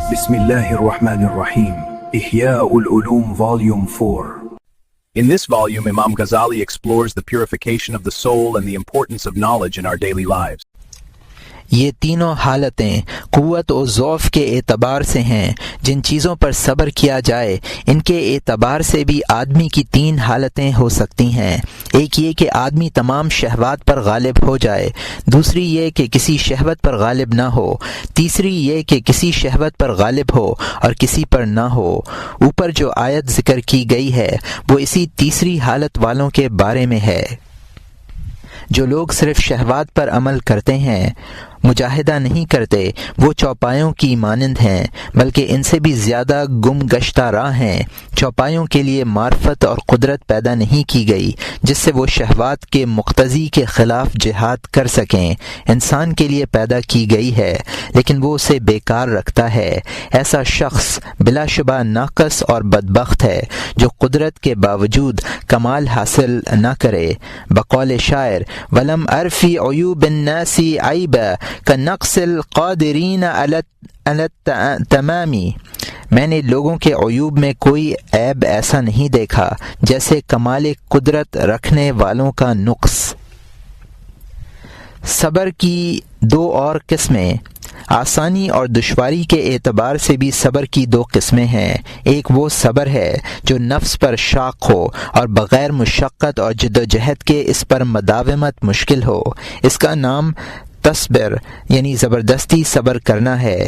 Bismillahir Rahmanir Rahim. Ihya'ul Ulum Volume 4. In this volume, Imam Ghazali explores the purification of the soul and the importance of knowledge in our daily lives. یہ تینوں حالتیں قوت و ضعف کے اعتبار سے ہیں. جن چیزوں پر صبر کیا جائے ان کے اعتبار سے بھی آدمی کی تین حالتیں ہو سکتی ہیں. ایک یہ کہ آدمی تمام شہوات پر غالب ہو جائے، دوسری یہ کہ کسی شہوت پر غالب نہ ہو، تیسری یہ کہ کسی شہوت پر غالب ہو اور کسی پر نہ ہو. اوپر جو آیت ذکر کی گئی ہے وہ اسی تیسری حالت والوں کے بارے میں ہے. جو لوگ صرف شہوات پر عمل کرتے ہیں، مجاہدہ نہیں کرتے، وہ چوپایوں کی مانند ہیں، بلکہ ان سے بھی زیادہ گم گشتہ راہ ہیں. چوپایوں کے لیے معرفت اور قدرت پیدا نہیں کی گئی جس سے وہ شہوات کے مقتضی کے خلاف جہاد کر سکیں. انسان کے لیے پیدا کی گئی ہے لیکن وہ اسے بیکار رکھتا ہے. ایسا شخص بلا شبہ ناقص اور بدبخت ہے جو قدرت کے باوجود کمال حاصل نہ کرے. بقول شاعر وَلَمْ أَرْ فِي عُيُوبِ النَّاسِ عَيْبًا كَنَقْصِ الْقَادِرِينَ عَلَى التَّمَامِ. میں نے لوگوں کے عیوب میں کوئی عیب ایسا نہیں دیکھا جیسے کمال قدرت رکھنے والوں کا نقص. صبر کی دو اور قسمیں. آسانی اور دشواری کے اعتبار سے بھی صبر کی دو قسمیں ہیں. ایک وہ صبر ہے جو نفس پر شاق ہو اور بغیر مشقت اور جد و جہد کے اس پر مداومت مشکل ہو. اس کا نام تصبر یعنی زبردستی صبر کرنا ہے.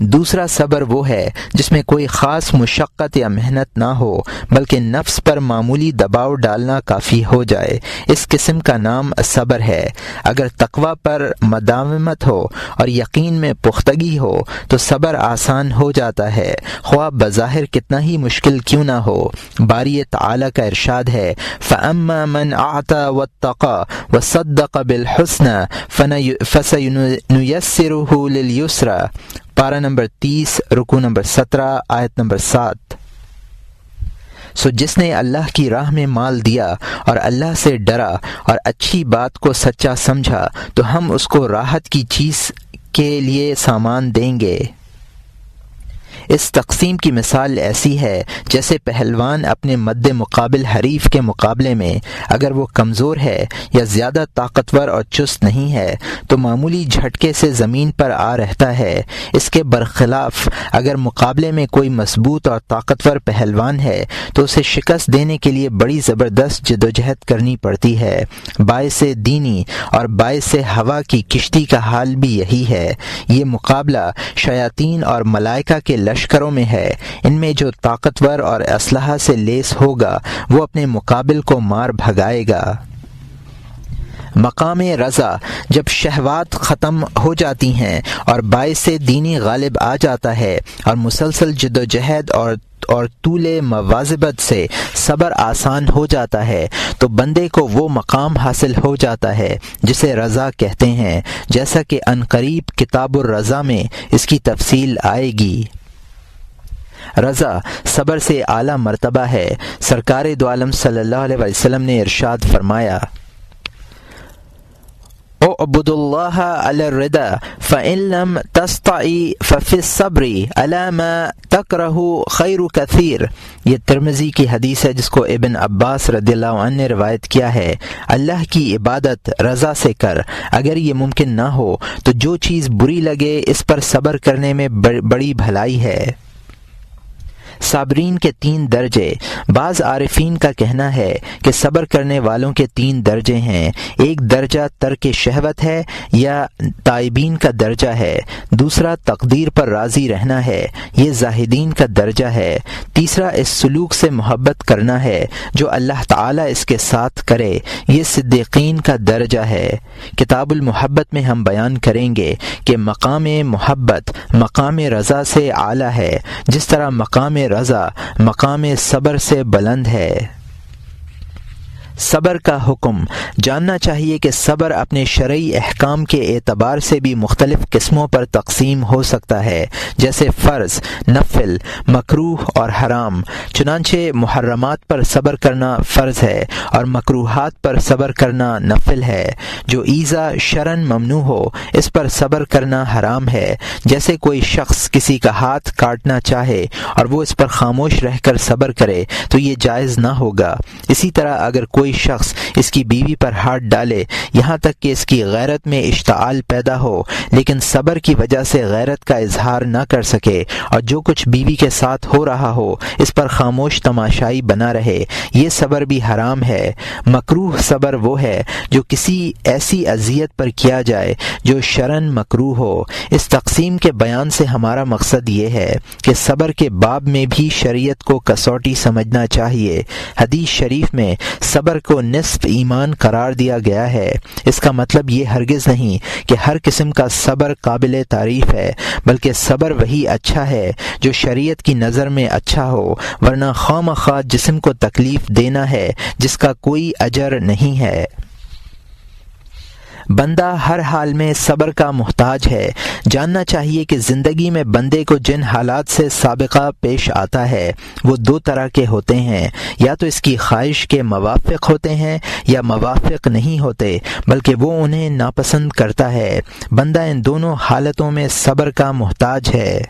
دوسرا صبر وہ ہے جس میں کوئی خاص مشقت یا محنت نہ ہو بلکہ نفس پر معمولی دباؤ ڈالنا کافی ہو جائے. اس قسم کا نام صبر ہے. اگر تقوی پر مداومت ہو اور یقین میں پختگی ہو تو صبر آسان ہو جاتا ہے، خواہ بظاہر کتنا ہی مشکل کیوں نہ ہو. باری تعالی کا ارشاد ہے فَأَمَّا مَنْ أَعْطَى وَاتَّقَى وَصَدَّقَ بِالْحُسْنَى فَسَنُيَسِّرُهُ لِلْيُسْرَى. پارہ نمبر 30 رکوع نمبر 17 آیت نمبر 7. سو جس نے اللہ کی راہ میں مال دیا اور اللہ سے ڈرا اور اچھی بات کو سچا سمجھا تو ہم اس کو راحت کی چیز کے لیے سامان دیں گے. اس تقسیم کی مثال ایسی ہے جیسے پہلوان اپنے مد مقابل حریف کے مقابلے میں اگر وہ کمزور ہے یا زیادہ طاقتور اور چست نہیں ہے تو معمولی جھٹکے سے زمین پر آ رہتا ہے. اس کے برخلاف اگر مقابلے میں کوئی مضبوط اور طاقتور پہلوان ہے تو اسے شکست دینے کے لیے بڑی زبردست جدوجہد کرنی پڑتی ہے. باعث دینی اور باعث ہوا کی کشتی کا حال بھی یہی ہے. یہ مقابلہ شیاطین اور ملائکہ کے لشکروں میں ہے. ان میں جو طاقتور اور اسلحہ سے لیس ہوگا وہ اپنے مقابل کو مار بھگائے گا. مقام رضا جب شہوات ختم ہو جاتی ہیں اور باعث دینی غالب آ جاتا ہے اور مسلسل جد و جہد اور طول مواظبت سے صبر آسان ہو جاتا ہے تو بندے کو وہ مقام حاصل ہو جاتا ہے جسے رضا کہتے ہیں، جیسا کہ عنقریب کتاب الرضا میں اس کی تفصیل آئے گی. رضا صبر سے اعلیٰ مرتبہ ہے. سرکار دو عالم صلی اللہ علیہ وسلم نے ارشاد فرمایا اعبد اللہ علی الرضا فإن لم تستطع ففی الصبر علی ما تکرہ خیر کثیر. یہ ترمذی کی حدیث ہے جس کو ابن عباس رضی اللہ عنہ نے روایت کیا ہے. اللہ کی عبادت رضا سے کر، اگر یہ ممکن نہ ہو تو جو چیز بری لگے اس پر صبر کرنے میں بڑی بھلائی ہے. صابرین کے 3 درجے. بعض عارفین کا کہنا ہے کہ صبر کرنے والوں کے 3 درجے ہیں. ایک درجہ ترک شہوت ہے یا تائبین کا درجہ ہے. دوسرا تقدیر پر راضی رہنا ہے، یہ زاہدین کا درجہ ہے. تیسرا اس سلوک سے محبت کرنا ہے جو اللہ تعالیٰ اس کے ساتھ کرے، یہ صدیقین کا درجہ ہے. کتاب المحبت میں ہم بیان کریں گے کہ مقام محبت مقام رضا سے اعلیٰ ہے، جس طرح مقام رضا مقام صبر سے بلند ہے. صبر کا حکم۔ جاننا چاہیے کہ صبر اپنے شرعی احکام کے اعتبار سے بھی مختلف قسموں پر تقسیم ہو سکتا ہے، جیسے فرض، نفل، مکروہ اور حرام۔ چنانچہ محرمات پر صبر کرنا فرض ہے اور مکروہات پر صبر کرنا نفل ہے۔ جو ایذا شرعاً ممنوع ہو اس پر صبر کرنا حرام ہے، جیسے کوئی شخص کسی کا ہاتھ کاٹنا چاہے اور وہ اس پر خاموش رہ کر صبر کرے تو یہ جائز نہ ہوگا۔ اسی طرح اگر کوئی شخص اس کی بیوی پر ہاتھ ڈالے یہاں تک کہ اس کی غیرت میں اشتعال پیدا ہو لیکن صبر کی وجہ سے غیرت کا اظہار نہ کر سکے اور جو کچھ بیوی کے ساتھ ہو رہا ہو اس پر خاموش تماشائی بنا رہے، یہ صبر بھی حرام ہے۔ مکروہ صبر وہ ہے جو کسی ایسی اذیت پر کیا جائے جو شرعاً مکروہ ہو۔ اس تقسیم کے بیان سے ہمارا مقصد یہ ہے کہ صبر کے باب میں بھی شریعت کو کسوٹی سمجھنا چاہیے۔ حدیث شریف میں صبر کو نصف ایمان قرار دیا گیا ہے۔ اس کا مطلب یہ ہرگز نہیں کہ ہر قسم کا صبر قابل تعریف ہے، بلکہ صبر وہی اچھا ہے جو شریعت کی نظر میں اچھا ہو، ورنہ خواہ مخواہ جسم کو تکلیف دینا ہے جس کا کوئی اجر نہیں ہے۔ بندہ ہر حال میں صبر کا محتاج ہے۔ جاننا چاہیے کہ زندگی میں بندے کو جن حالات سے سابقہ پیش آتا ہے وہ دو طرح کے ہوتے ہیں، یا تو اس کی خواہش کے موافق ہوتے ہیں یا موافق نہیں ہوتے بلکہ وہ انہیں ناپسند کرتا ہے۔ بندہ ان دونوں حالتوں میں صبر کا محتاج ہے۔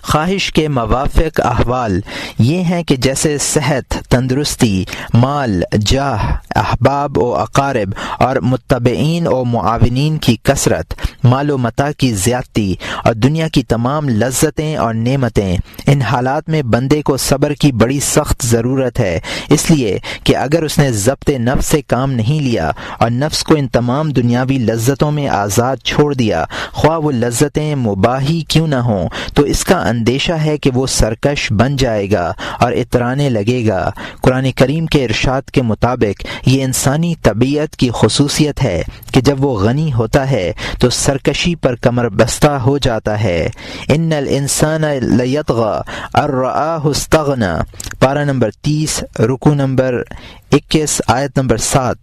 خواہش کے موافق احوال یہ ہیں کہ جیسے صحت، تندرستی، مال، جاہ، احباب و اقارب اور متبعین و معاونین کی کثرت، مال و متاع کی زیادتی اور دنیا کی تمام لذتیں اور نعمتیں۔ ان حالات میں بندے کو صبر کی بڑی سخت ضرورت ہے، اس لیے کہ اگر اس نے ضبط نفس سے کام نہیں لیا اور نفس کو ان تمام دنیاوی لذتوں میں آزاد چھوڑ دیا، خواہ وہ لذتیں مباح ہی کیوں نہ ہوں، تو اس کا اندیشہ ہے کہ وہ سرکش بن جائے گا اور اترانے لگے گا۔ قرآن کریم کے ارشاد کے مطابق یہ انسانی طبیعت کی خصوصیت ہے کہ جب وہ غنی ہوتا ہے تو سرکشی پر کمر بستہ ہو جاتا ہے۔ ان الانسان لیطغی ان رآہ استغنی، پارہ نمبر 30، رکوع نمبر 21، آیت نمبر 7۔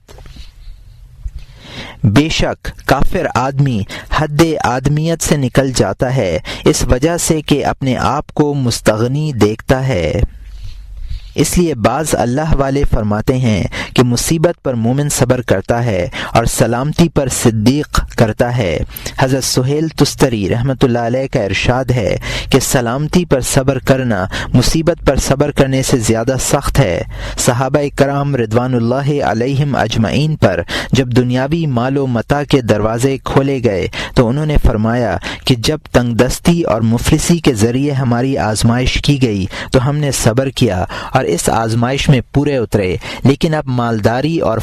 بے شک کافر آدمی حد آدمیت سے نکل جاتا ہے اس وجہ سے کہ اپنے آپ کو مستغنی دیکھتا ہے۔ اس لیے بعض اللہ والے فرماتے ہیں کہ مصیبت پر مومن صبر کرتا ہے اور سلامتی پر صدیق کرتا ہے۔ حضرت سہیل تستری رحمۃ اللہ علیہ کا ارشاد ہے کہ سلامتی پر صبر کرنا مصیبت پر صبر کرنے سے زیادہ سخت ہے۔ صحابہ کرام رضوان اللہ علیہم اجمعین پر جب دنیاوی مال و متاع کے دروازے کھولے گئے تو انہوں نے فرمایا کہ جب تنگ دستی اور مفلسی کے ذریعے ہماری آزمائش کی گئی تو ہم نے صبر کیا اور اس آزمائش میں پورے اترے، لیکن اب مالداری اور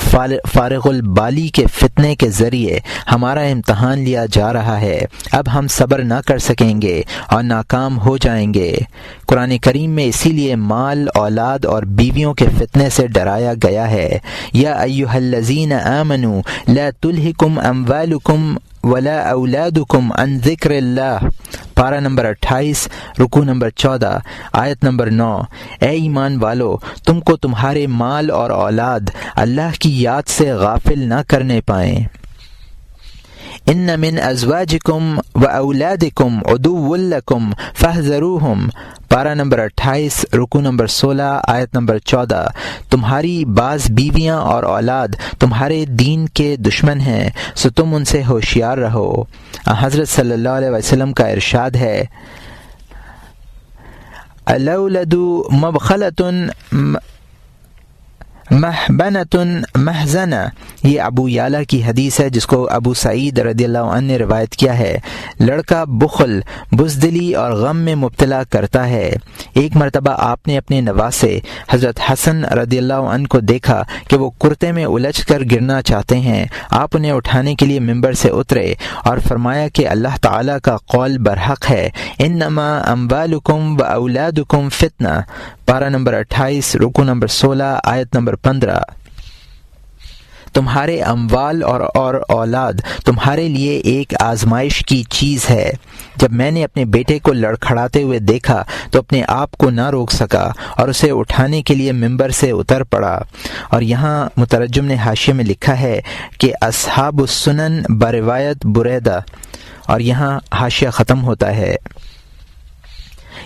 فارغ البالی کے فتنے کے ذریعے ہمارا امتحان لیا جا رہا ہے، اب ہم صبر نہ کر سکیں گے اور ناکام ہو جائیں گے۔ قرآن کریم میں اسی لیے مال، اولاد اور بیویوں کے فتنے سے ڈرایا گیا ہے۔ یا ایھا الذین آمنوا لا تلھکم اموالکم ولا اولادکم عن ذکر اللہ، پارہ نمبر 28، رکوع نمبر 14، آیت نمبر 9۔ اے ایمان والو، تم کو تمہارے مال اور اولاد اللہ کی یاد سے غافل نہ کرنے پائیں۔ ان من ازواجکم و اولادکم عدو لکم فاحذروہم، پارہ نمبر 28، رکوع نمبر 16، آیت نمبر 14۔ تمہاری بعض بیویاں اور اولاد تمہارے دین کے دشمن ہیں سو تم ان سے ہوشیار رہو۔ حضرت صلی اللہ علیہ وسلم کا ارشاد ہے، الاولد مبخلۃ محبنۃ محزنہ، یہ ابو یعلا کی حدیث ہے جس کو ابو سعید رضی اللہ عنہ نے روایت کیا ہے۔ لڑکا بخل، بزدلی اور غم میں مبتلا کرتا ہے۔ ایک مرتبہ آپ نے اپنے نواسے حضرت حسن رضی اللہ عنہ کو دیکھا کہ وہ کرتے میں الجھ کر گرنا چاہتے ہیں۔ آپ انہیں اٹھانے کے لیے ممبر سے اترے اور فرمایا کہ اللہ تعالیٰ کا قول برحق ہے، انما اموالکم و اولادکم فتنہ، پارہ نمبر 28، رکوع نمبر 16، آیت نمبر 15۔ تمہارے اموال اور اولاد تمہارے لیے ایک آزمائش کی چیز ہے۔ جب میں نے اپنے بیٹے کو لڑکھڑاتے ہوئے دیکھا تو اپنے آپ کو نہ روک سکا اور اسے اٹھانے کے لیے ممبر سے اتر پڑا۔ اور یہاں مترجم نے حاشیے میں لکھا ہے کہ اصحاب السنن بروایت بریدہ، اور یہاں حاشیہ ختم ہوتا ہے۔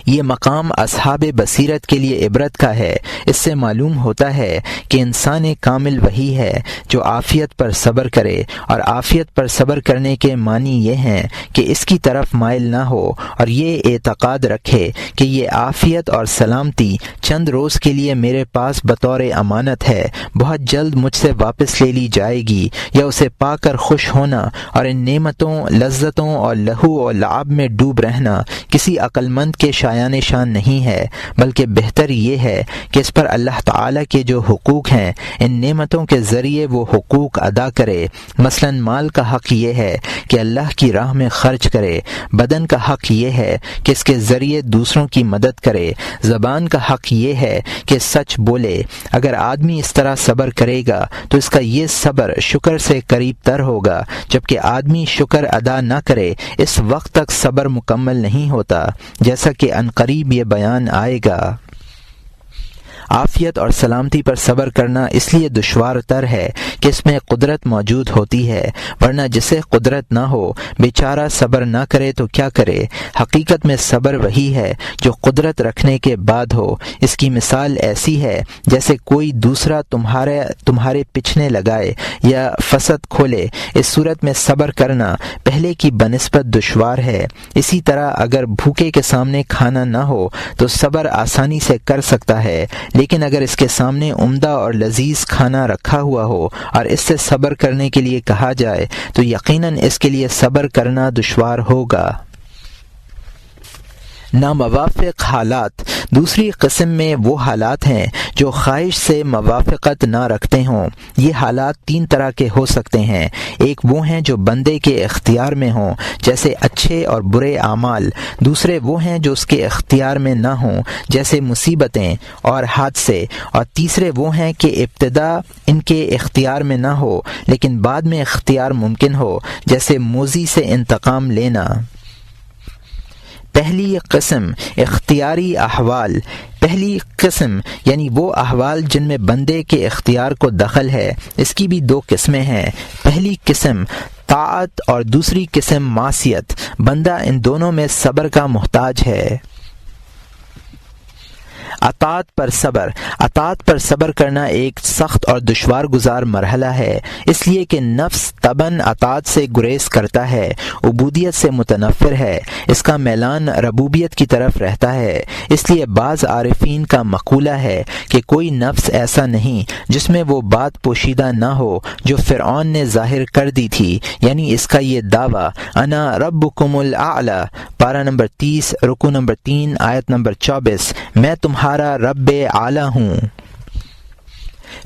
یہ مقام اصحاب بصیرت کے لیے عبرت کا ہے۔ اس سے معلوم ہوتا ہے کہ انسان کامل وہی ہے جو عافیت پر صبر کرے، اور عافیت پر صبر کرنے کے معنی یہ ہیں کہ اس کی طرف مائل نہ ہو اور یہ اعتقاد رکھے کہ یہ عافیت اور سلامتی چند روز کے لیے میرے پاس بطور امانت ہے، بہت جلد مجھ سے واپس لے لی جائے گی، یا اسے پا کر خوش ہونا اور ان نعمتوں، لذتوں اور لہو اور لعب میں ڈوب رہنا کسی عقل مند کے شایان شان نہیں ہے، بلکہ بہتر یہ ہے کہ اس پر اللہ تعالی کے جو حقوق ہیں ان نعمتوں کے ذریعے وہ حقوق ادا کرے۔ مثلا مال کا حق یہ ہے کہ اللہ کی راہ میں خرچ کرے، بدن کا حق یہ ہے کہ اس کے ذریعے دوسروں کی مدد کرے، زبان کا حق یہ ہے کہ سچ بولے۔ اگر آدمی اس طرح صبر کرے گا تو اس کا یہ صبر شکر سے قریب تر ہوگا، جبکہ آدمی شکر ادا نہ کرے اس وقت تک صبر مکمل نہیں ہوتا، جیسا کہ عنقریب یہ بیان آئے گا۔ عافیت اور سلامتی پر صبر کرنا اس لیے دشوار تر ہے کہ اس میں قدرت موجود ہوتی ہے، ورنہ جسے قدرت نہ ہو بیچارہ صبر نہ کرے تو کیا کرے۔ حقیقت میں صبر وہی ہے جو قدرت رکھنے کے بعد ہو۔ اس کی مثال ایسی ہے جیسے کوئی دوسرا تمہارے پچھنے لگائے یا فسد کھولے۔ اس صورت میں صبر کرنا پہلے کی بنسبت دشوار ہے۔ اسی طرح اگر بھوکے کے سامنے کھانا نہ ہو تو صبر آسانی سے کر سکتا ہے، لیکن اگر اس کے سامنے عمدہ اور لذیذ کھانا رکھا ہوا ہو اور اس سے صبر کرنے کے لیے کہا جائے تو یقیناً اس کے لیے صبر کرنا دشوار ہوگا۔ ناموافق حالات دوسری قسم میں وہ حالات ہیں جو خواہش سے موافقت نہ رکھتے ہوں۔ یہ حالات تین طرح کے ہو سکتے ہیں۔ ایک وہ ہیں جو بندے کے اختیار میں ہوں، جیسے اچھے اور برے اعمال۔ دوسرے وہ ہیں جو اس کے اختیار میں نہ ہوں، جیسے مصیبتیں اور حادثے۔ اور تیسرے وہ ہیں کہ ابتدا ان کے اختیار میں نہ ہو لیکن بعد میں اختیار ممکن ہو، جیسے موذی سے انتقام لینا۔ پہلی قسم اختیاری احوال۔ پہلی قسم یعنی وہ احوال جن میں بندے کے اختیار کو دخل ہے، اس کی بھی دو قسمیں ہیں۔ پہلی قسم طاعت اور دوسری قسم معصیت۔ بندہ ان دونوں میں صبر کا محتاج ہے۔ اطاعت پر صبر کرنا ایک سخت اور دشوار گزار مرحلہ ہے، اس لیے کہ نفس طبعاً اطاعت سے گریز کرتا ہے، عبودیت سے متنفر ہے، اس کا میلان ربوبیت کی طرف رہتا ہے۔ اس لیے بعض عارفین کا مقولہ ہے کہ کوئی نفس ایسا نہیں جس میں وہ بات پوشیدہ نہ ہو جو فرعون نے ظاہر کر دی تھی، یعنی اس کا یہ دعویٰ انا ربکم الاعلی، پارہ نمبر 30 رکوع نمبر 3 آیت نمبر 24، میں تمہارا رب اعلی ہوں۔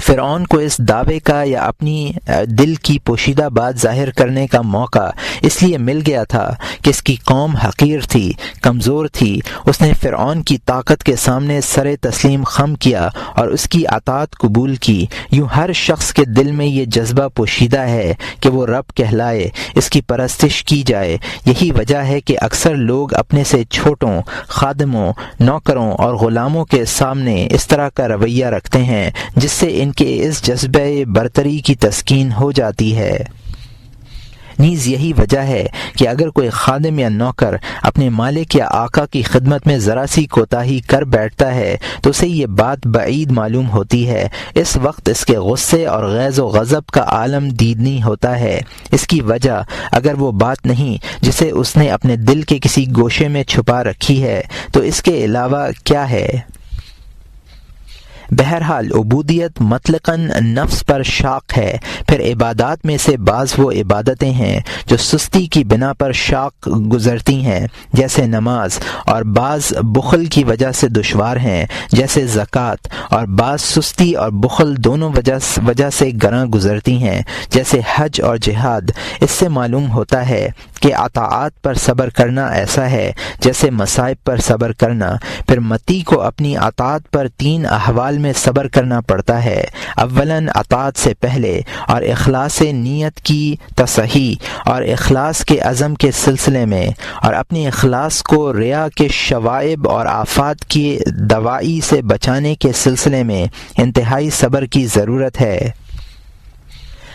فرعون کو اس دعوے کا یا اپنی دل کی پوشیدہ بات ظاہر کرنے کا موقع اس لیے مل گیا تھا کہ اس کی قوم حقیر تھی، کمزور تھی۔ اس نے فرعون کی طاقت کے سامنے سر تسلیم خم کیا اور اس کی اطاعت قبول کی۔ یوں ہر شخص کے دل میں یہ جذبہ پوشیدہ ہے کہ وہ رب کہلائے، اس کی پرستش کی جائے۔ یہی وجہ ہے کہ اکثر لوگ اپنے سے چھوٹوں، خادموں، نوکروں اور غلاموں کے سامنے اس طرح کا رویہ رکھتے ہیں جس سے ان کے اس جذبہ برتری کی تسکین ہو جاتی ہے۔ نیز یہی وجہ ہے کہ اگر کوئی خادم یا نوکر اپنے مالک یا آقا کی خدمت میں ذرا سی کوتاہی کر بیٹھتا ہے تو اسے یہ بات بعید معلوم ہوتی ہے۔ اس وقت اس کے غصے اور غیظ و غضب کا عالم دیدنی ہوتا ہے۔ اس کی وجہ اگر وہ بات نہیں جسے اس نے اپنے دل کے کسی گوشے میں چھپا رکھی ہے تو اس کے علاوہ کیا ہے؟ بہرحال عبودیت مطلقاً نفس پر شاق ہے۔ پھر عبادات میں سے بعض وہ عبادتیں ہیں جو سستی کی بنا پر شاق گزرتی ہیں، جیسے نماز، اور بعض بخل کی وجہ سے دشوار ہیں، جیسے زکوٰۃ، اور بعض سستی اور بخل دونوں وجہ سے گراں گزرتی ہیں، جیسے حج اور جہاد۔ اس سے معلوم ہوتا ہے کہ عطاعات پر صبر کرنا ایسا ہے جیسے مصائب پر صبر کرنا۔ پھر متی کو اپنی عطاعت پر 3 احوال میں صبر کرنا پڑتا ہے۔ اولاً عطاعت سے پہلے اور اخلاص نیت کی تصحیح اور اخلاص کے عزم کے سلسلے میں، اور اپنے اخلاص کو ریا کے شوائب اور آفات کی دوائی سے بچانے کے سلسلے میں انتہائی صبر کی ضرورت ہے۔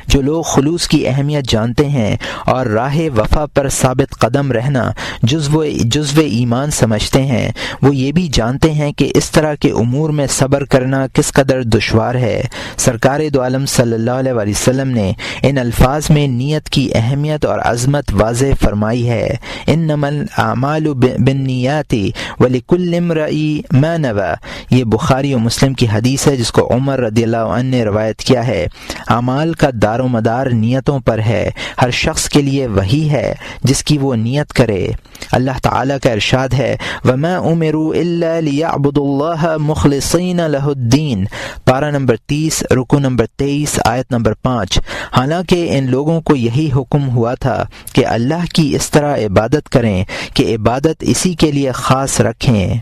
جو لوگ خلوص کی اہمیت جانتے ہیں اور راہ وفا پر ثابت قدم رہنا جزو ایمان سمجھتے ہیں، وہ یہ بھی جانتے ہیں کہ اس طرح کے امور میں صبر کرنا کس قدر دشوار ہے۔ سرکار دو عالم صلی اللہ علیہ وسلم نے ان الفاظ میں نیت کی اہمیت اور عظمت واضح فرمائی ہے۔ انما الاعمال بالنیات ولکل امرئ ما نوی، یہ بخاری و مسلم کی حدیث ہے جس کو عمر رضی اللہ عنہ نے روایت کیا ہے۔ اعمال کا دار و مدار نیتوں پر ہے، ہر شخص کے لیے وہی ہے جس کی وہ نیت کرے۔ اللہ تعالیٰ کا ارشاد ہے وَمَا أُمِرُوا إِلَّا لِيَعْبُدُوا اللَّهَ مُخْلِصِينَ لَهُ الدِّينَ، پارہ نمبر 30 رکو نمبر 23 آیت نمبر 5۔ حالانکہ ان لوگوں کو یہی حکم ہوا تھا کہ اللہ کی اس طرح عبادت کریں کہ عبادت اسی کے لیے خاص رکھیں۔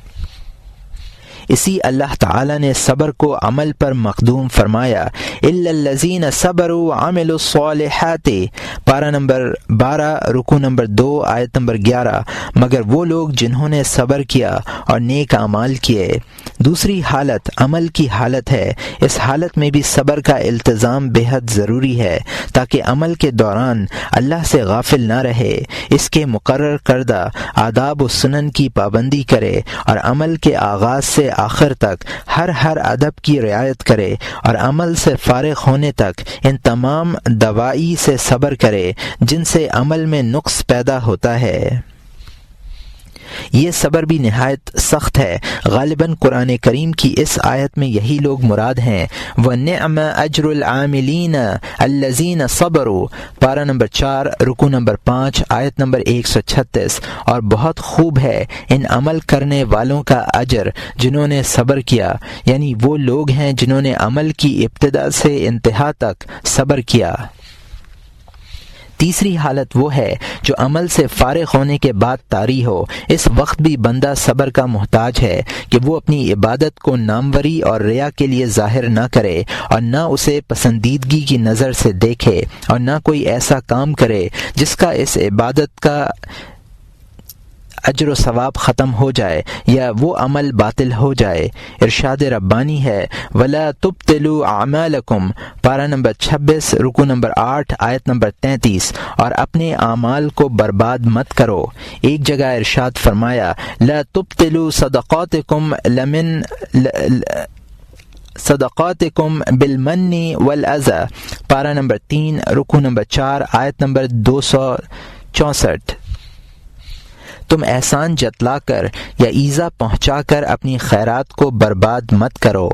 اسی اللہ تعالیٰ نے صبر کو عمل پر مقدوم فرمایا۔ الا الذین صبروا وعملوا الصالحات، پارہ نمبر 12 رکو نمبر 2 آیت نمبر 11، مگر وہ لوگ جنہوں نے صبر کیا اور نیک اعمال کیے۔ دوسری حالت عمل کی حالت ہے۔ اس حالت میں بھی صبر کا التزام بے حد ضروری ہے تاکہ عمل کے دوران اللہ سے غافل نہ رہے، اس کے مقرر کردہ آداب و سنن کی پابندی کرے اور عمل کے آغاز سے آخر تک ہر ادب کی رعایت کرے، اور عمل سے فارغ ہونے تک ان تمام دوائی سے صبر کرے جن سے عمل میں نقص پیدا ہوتا ہے۔ یہ صبر بھی نہایت سخت ہے۔ غالباً قرآن کریم کی اس آیت میں یہی لوگ مراد ہیں۔ وَنِعْمَ أَجْرُ الْعَامِلِينَ الَّذِينَ صَبَرُوا، پارہ نمبر 4 رکو نمبر 5 آیت نمبر 136، اور بہت خوب ہے ان عمل کرنے والوں کا اجر جنہوں نے صبر کیا، یعنی وہ لوگ ہیں جنہوں نے عمل کی ابتدا سے انتہا تک صبر کیا۔ تیسری حالت وہ ہے جو عمل سے فارغ ہونے کے بعد طاری ہو۔ اس وقت بھی بندہ صبر کا محتاج ہے کہ وہ اپنی عبادت کو ناموری اور ریا کے لیے ظاہر نہ کرے اور نہ اسے پسندیدگی کی نظر سے دیکھے، اور نہ کوئی ایسا کام کرے جس کا اس عبادت کا اجر و ثواب ختم ہو جائے یا وہ عمل باطل ہو جائے۔ ارشاد ربانی ہے وَلَا تُبْطِلُوا أَعْمَالَكُمْ، پارہ نمبر 26 رکو نمبر 8 آیت نمبر 33، اور اپنے اعمال کو برباد مت کرو۔ ایک جگہ ارشاد فرمایا لَا تُبْطِلُوا صدقاتکم بالمن والأذى، پارہ نمبر 3 رکو نمبر 4 آیت نمبر 264۔ تم احسان جتلا کر یا ایذا پہنچا کر اپنی خیرات کو برباد مت کرو۔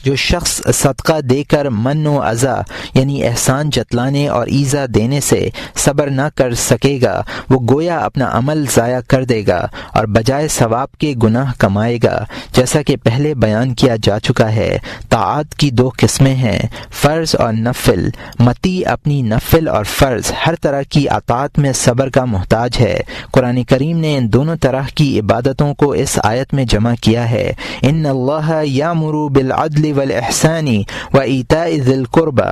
جو شخص صدقہ دے کر من و اذا یعنی احسان جتلانے اور ایذا دینے سے صبر نہ کر سکے گا، وہ گویا اپنا عمل ضائع کر دے گا اور بجائے ثواب کے گناہ کمائے گا۔ جیسا کہ پہلے بیان کیا جا چکا ہے، طاعات کی 2 قسمیں ہیں، فرض اور نفل۔ متی اپنی نفل اور فرض ہر طرح کی اطاعت میں صبر کا محتاج ہے۔ قرآن کریم نے ان دونوں طرح کی عبادتوں کو اس آیت میں جمع کیا ہے۔ ان اللہ یامر بالعدل والاحسان وایتاء ذی القربى،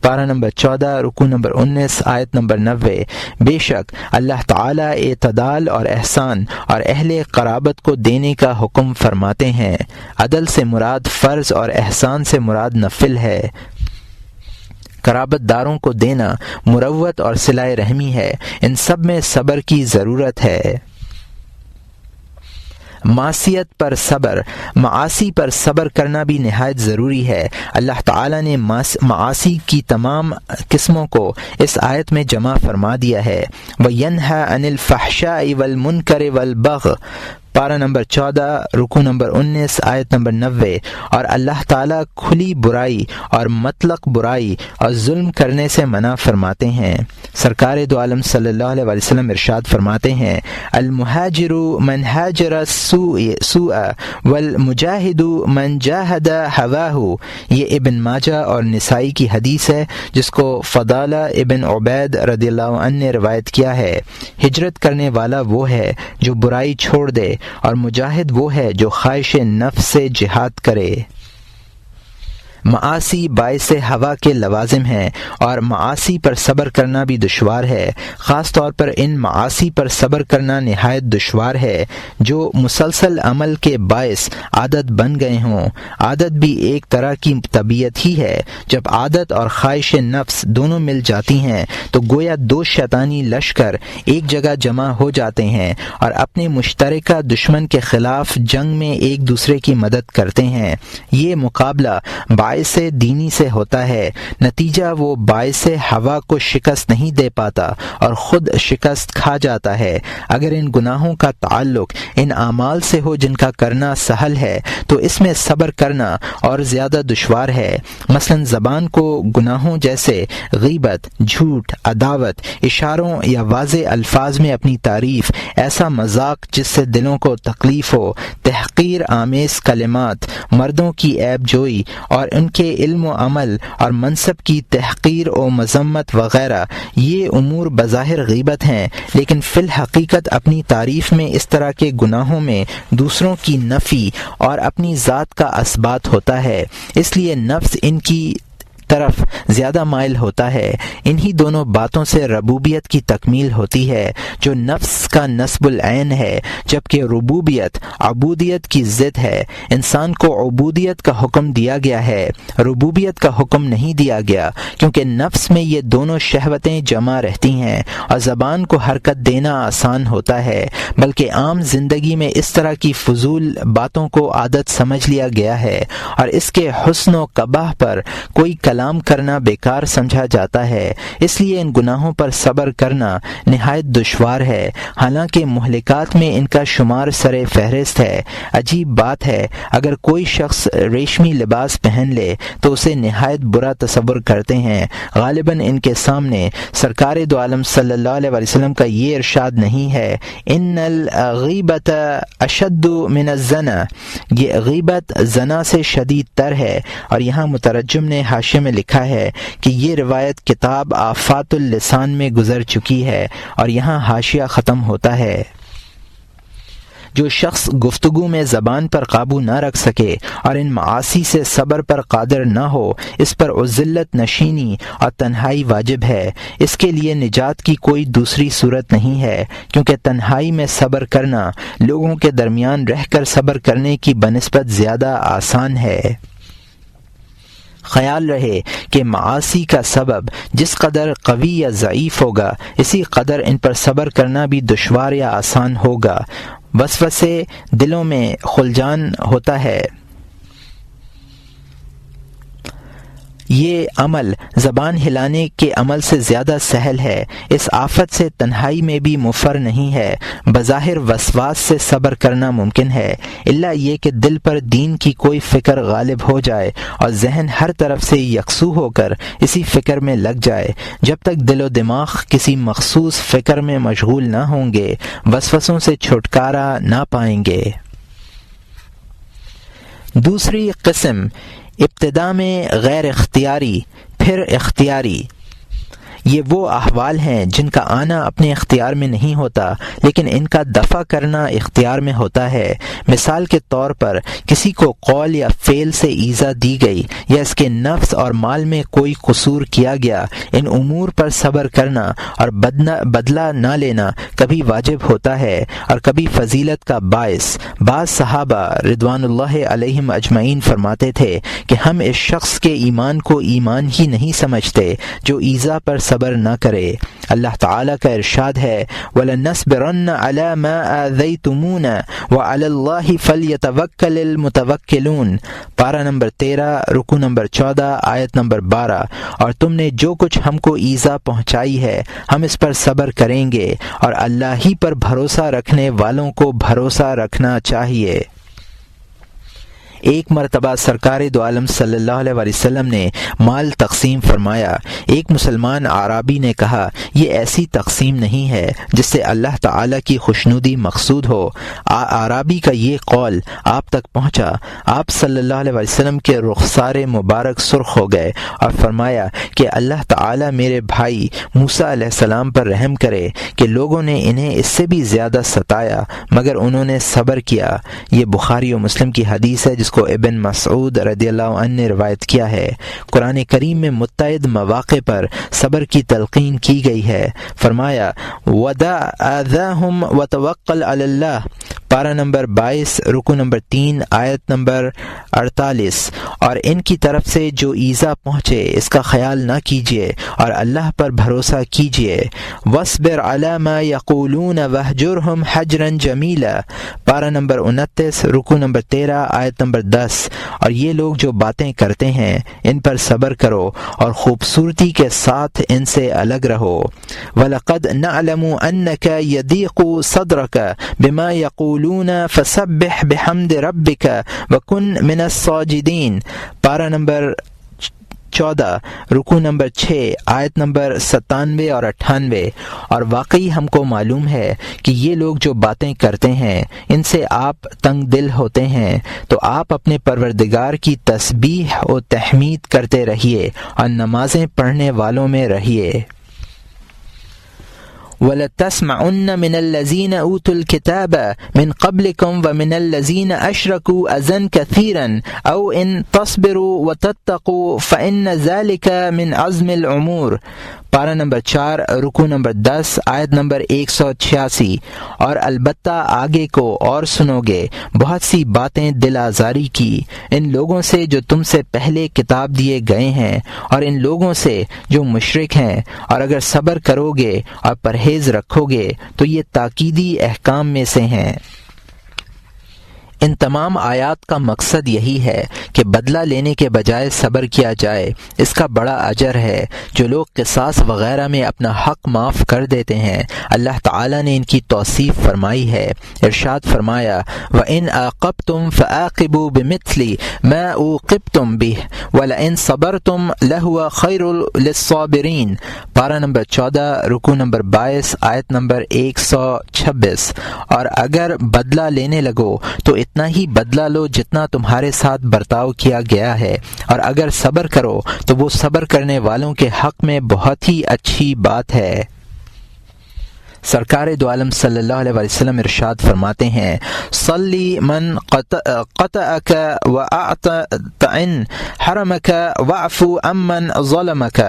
پارہ نمبر 14 رکو نمبر 19 آیت نمبر 90۔ بے شک اللہ تعالیٰ اعتدال اور احسان اور اہل قرابت کو دینے کا حکم فرماتے ہیں۔ عدل سے مراد فرض اور احسان سے مراد نفل ہے۔ قرابت داروں کو دینا مروت اور صلہ رحمی ہے۔ ان سب میں صبر کی ضرورت ہے۔ معصیت پر صبر، معاصی پر صبر کرنا بھی نہایت ضروری ہے۔ اللہ تعالیٰ نے معاصی کی تمام قسموں کو اس آیت میں جمع فرما دیا ہے۔ وَيَنْهَى عَنِ الْفَحْشَاءِ وَالْمُنْكَرِ وَالْبَغْيِ، پارہ نمبر 14 رکوع نمبر 19 آیت نمبر 90۔ اور اللہ تعالیٰ کھلی برائی اور مطلق برائی اور ظلم کرنے سے منع فرماتے ہیں۔ سرکار دو عالم صلی اللہ علیہ وسلم ارشاد فرماتے ہیں المہاجر من ہاجر السوء والمجاہد من جاہد ہواہ۔ یہ ابن ماجہ اور نسائی کی حدیث ہے جس کو فضالہ ابن عبید رضی اللہ عنہ نے روایت کیا ہے۔ ہجرت کرنے والا وہ ہے جو برائی چھوڑ دے، اور مجاہد وہ ہے جو خواہش نفس سے جہاد کرے۔ معاصی باعث ہوا کے لوازم ہیں اور معاصی پر صبر کرنا بھی دشوار ہے۔ خاص طور پر ان معاصی پر صبر کرنا نہایت دشوار ہے جو مسلسل عمل کے باعث عادت بن گئے ہوں۔ عادت بھی ایک طرح کی طبیعت ہی ہے۔ جب عادت اور خواہش نفس دونوں مل جاتی ہیں تو گویا دو شیطانی لشکر ایک جگہ جمع ہو جاتے ہیں اور اپنے مشترکہ دشمن کے خلاف جنگ میں ایک دوسرے کی مدد کرتے ہیں۔ یہ مقابلہ باعث دینی سے ہوتا ہے، نتیجہ وہ باعث ہوا کو شکست نہیں دے پاتا اور خود شکست کھا جاتا ہے۔ اگر ان گناہوں کا تعلق ان اعمال سے ہو جن کا کرنا سہل ہے تو اس میں صبر کرنا اور زیادہ دشوار ہے۔ مثلا زبان کو گناہوں جیسے غیبت، جھوٹ، عداوت، اشاروں یا واضح الفاظ میں اپنی تعریف، ایسا مذاق جس سے دلوں کو تکلیف ہو، تحقیر آمیز کلمات، مردوں کی عیب جوئی اور ان کے علم و عمل اور منصب کی تحقیر و مذمت وغیرہ، یہ امور بظاہر غیبت ہیں، لیکن فی الحقیقت اپنی تعریف میں اس طرح کے گناہوں میں دوسروں کی نفی اور اپنی ذات کا اثبات ہوتا ہے، اس لیے نفس ان کی طرف زیادہ مائل ہوتا ہے۔ انہی دونوں باتوں سے ربوبیت کی تکمیل ہوتی ہے جو نفس کا نصب العین ہے، جبکہ ربوبیت عبودیت کی ضد ہے۔ انسان کو عبودیت کا حکم دیا گیا ہے، ربوبیت کا حکم نہیں دیا گیا، کیونکہ نفس میں یہ دونوں شہوتیں جمع رہتی ہیں اور زبان کو حرکت دینا آسان ہوتا ہے، بلکہ عام زندگی میں اس طرح کی فضول باتوں کو عادت سمجھ لیا گیا ہے اور اس کے حسن و قباح پر کوئی کلام کرنا بیکار سمجھا جاتا ہے۔ اس لیے ان گناہوں پر صبر کرنا نہایت دشوار ہے، حالانکہ مہلکات میں ان کا شمار سر فہرست ہے۔ عجیب بات ہے، اگر کوئی شخص ریشمی لباس پہن لے تو اسے نہایت برا تصور کرتے ہیں۔ غالباً ان کے سامنے سرکار دو عالم صلی اللہ علیہ وسلم کا یہ ارشاد نہیں ہے ان الغیبت اشد من الزنا، یہ غیبت زنا سے شدید تر ہے، اور یہاں مترجم نے حاشیے میں لکھا ہے کہ یہ روایت کتاب آفات اللسان میں گزر چکی ہے، اور یہاں حاشیہ ختم ہوتا ہے۔ جو شخص گفتگو میں زبان پر قابو نہ رکھ سکے اور ان معاصی سے صبر پر قادر نہ ہو، اس پر عزلت نشینی اور تنہائی واجب ہے۔ اس کے لیے نجات کی کوئی دوسری صورت نہیں ہے، کیونکہ تنہائی میں صبر کرنا لوگوں کے درمیان رہ کر صبر کرنے کی بنسبت زیادہ آسان ہے۔ خیال رہے کہ معاصی کا سبب جس قدر قوی یا ضعیف ہوگا، اسی قدر ان پر صبر کرنا بھی دشوار یا آسان ہوگا۔ وسوسے دلوں میں خلجان ہوتا ہے۔ یہ عمل زبان ہلانے کے عمل سے زیادہ سہل ہے۔ اس آفت سے تنہائی میں بھی مفر نہیں ہے۔ بظاہر وسواس سے صبر کرنا ممکن ہے، الا یہ کہ دل پر دین کی کوئی فکر غالب ہو جائے اور ذہن ہر طرف سے یکسو ہو کر اسی فکر میں لگ جائے۔ جب تک دل و دماغ کسی مخصوص فکر میں مشغول نہ ہوں گے، وسوسوں سے چھٹکارا نہ پائیں گے۔ دوسری قسم ابتدا میں غیر اختیاری، پھر اختیاری۔ یہ وہ احوال ہیں جن کا آنا اپنے اختیار میں نہیں ہوتا، لیکن ان کا دفع کرنا اختیار میں ہوتا ہے۔ مثال کے طور پر کسی کو قول یا فعل سے ایذا دی گئی یا اس کے نفس اور مال میں کوئی قصور کیا گیا، ان امور پر صبر کرنا اور بدلہ نہ لینا کبھی واجب ہوتا ہے اور کبھی فضیلت کا باعث۔ بعض صحابہ رضوان اللہ علیہم اجمعین فرماتے تھے کہ ہم اس شخص کے ایمان کو ایمان ہی نہیں سمجھتے جو ایذا پر صبر صبر نہ کرے۔ اللہ تعالیٰ کا ارشاد ہے وَلَنَّصْبِرَنَّ عَلَى مَا آذَيْتُمُونَ وَعَلَى اللَّهِ فَلْيَتَوَكَّلِ الْمُتَوَكِّلُونَ، پارہ نمبر 13 رکوع نمبر 14 آیت نمبر 12۔ اور تم نے جو کچھ ہم کو ایذا پہنچائی ہے ہم اس پر صبر کریں گے، اور اللہ ہی پر بھروسہ رکھنے والوں کو بھروسہ رکھنا چاہیے۔ ایک مرتبہ سرکار دو عالم صلی اللہ علیہ وسلم نے مال تقسیم فرمایا۔ ایک مسلمان اعرابی نے کہا یہ ایسی تقسیم نہیں ہے جس سے اللہ تعالیٰ کی خوشنودی مقصود ہو۔ اعرابی کا یہ قول آپ تک پہنچا، آپ صلی اللہ علیہ وسلم کے رخسار مبارک سرخ ہو گئے اور فرمایا کہ اللہ تعالیٰ میرے بھائی موسیٰ علیہ السلام پر رحم کرے کہ لوگوں نے انہیں اس سے بھی زیادہ ستایا مگر انہوں نے صبر کیا۔ یہ بخاری و مسلم کی حدیث ہے جس کو ابن مسعود رضی اللہ عنہ نے روایت کیا ہے۔ قرآن کریم میں متعدد مواقع پر صبر کی تلقین کی گئی ہے۔ فرمایا وَدَعْ آذَاهُمْ وَتَوَكَّلْ عَلَى اللَّهِ، پارہ نمبر 22 رکوع نمبر 3 آیت نمبر 48۔ اور ان کی طرف سے جو ایذا پہنچے اس کا خیال نہ کیجیے اور اللہ پر بھروسہ کیجیے۔ وَاصْبِرْ عَلَى مَا يَقُولُونَ وَاهْجُرْهُمْ حَجْرًا جَمِيلًا، پارہ نمبر 29 رکوع نمبر 13 آیت نمبر 10۔ اور یہ لوگ جو باتیں کرتے ہیں ان پر صبر کرو اور خوبصورتی کے ساتھ ان سے الگ رہو۔ وَلَقَدْ نَعْلَمُ أَنَّكَ يَضِيقُ صَدْرُكَ بِمَا يَقُولُونَ فَسَبِّحْ بِحَمْدِ رَبِّكَ وَكُنْ مِنَ الصَّاجِدِينَ، پارہ نمبر 14 رکوع نمبر 6 آیت نمبر 97 اور 98۔ اور واقعی ہم کو معلوم ہے کہ یہ لوگ جو باتیں کرتے ہیں ان سے آپ تنگ دل ہوتے ہیں، تو آپ اپنے پروردگار کی تسبیح و تحمید کرتے رہیے اور نمازیں پڑھنے والوں میں رہیے۔ وَلَتَسْمَعُنَّ مِنَ الَّذِينَ أُوتُوا الْكِتَابَ مِنْ قَبْلِكُمْ وَمِنَ الَّذِينَ أَشْرَكُوا أَذًى كَثِيرًا أَوْ إِن تَصْبِرُوا وَتَتَّقُوا فَإِنَّ ذَلِكَ مِنْ عَزْمِ الْأُمُورِ، پارہ نمبر 4 رکوع نمبر 10 آیت نمبر 186۔ اور البتہ آگے کو اور سنو گے بہت سی باتیں دل آزاری کی ان لوگوں سے جو تم سے پہلے کتاب دیے گئے ہیں اور ان لوگوں سے جو مشرک ہیں، اور اگر صبر کرو گے اور پرہیز رکھو گے تو یہ تاکیدی احکام میں سے ہیں۔ ان تمام آیات کا مقصد یہی ہے کہ بدلہ لینے کے بجائے صبر کیا جائے، اس کا بڑا اجر ہے۔ جو لوگ قصاص وغیرہ میں اپنا حق معاف کر دیتے ہیں اللہ تعالیٰ نے ان کی توصیف فرمائی ہے۔ ارشاد فرمایا وَإِنْ عَاقَبْتُمْ فَعَاقِبُوا بِمِثْلِ مَا عُوقِبْتُمْ بِهِ وَلَئِنْ صَبَرْتُمْ لَهُوَ خَيْرٌ لِلصَّابِرِينَ، پارہ نمبر 14 رکوع نمبر 22 آیت نمبر 126۔ اور اگر بدلہ لینے لگو تو اتنا ہی بدلہ لو جتنا تمہارے ساتھ برتاؤ کیا گیا ہے، اور اگر صبر کرو تو وہ صبر کرنے والوں کے حق میں بہت ہی اچھی بات ہے۔ سرکار دو عالم صلی اللہ علیہ وسلم ارشاد فرماتے ہیں صلی من قطعک واعتن حرمک واعفو عمن ظلمک،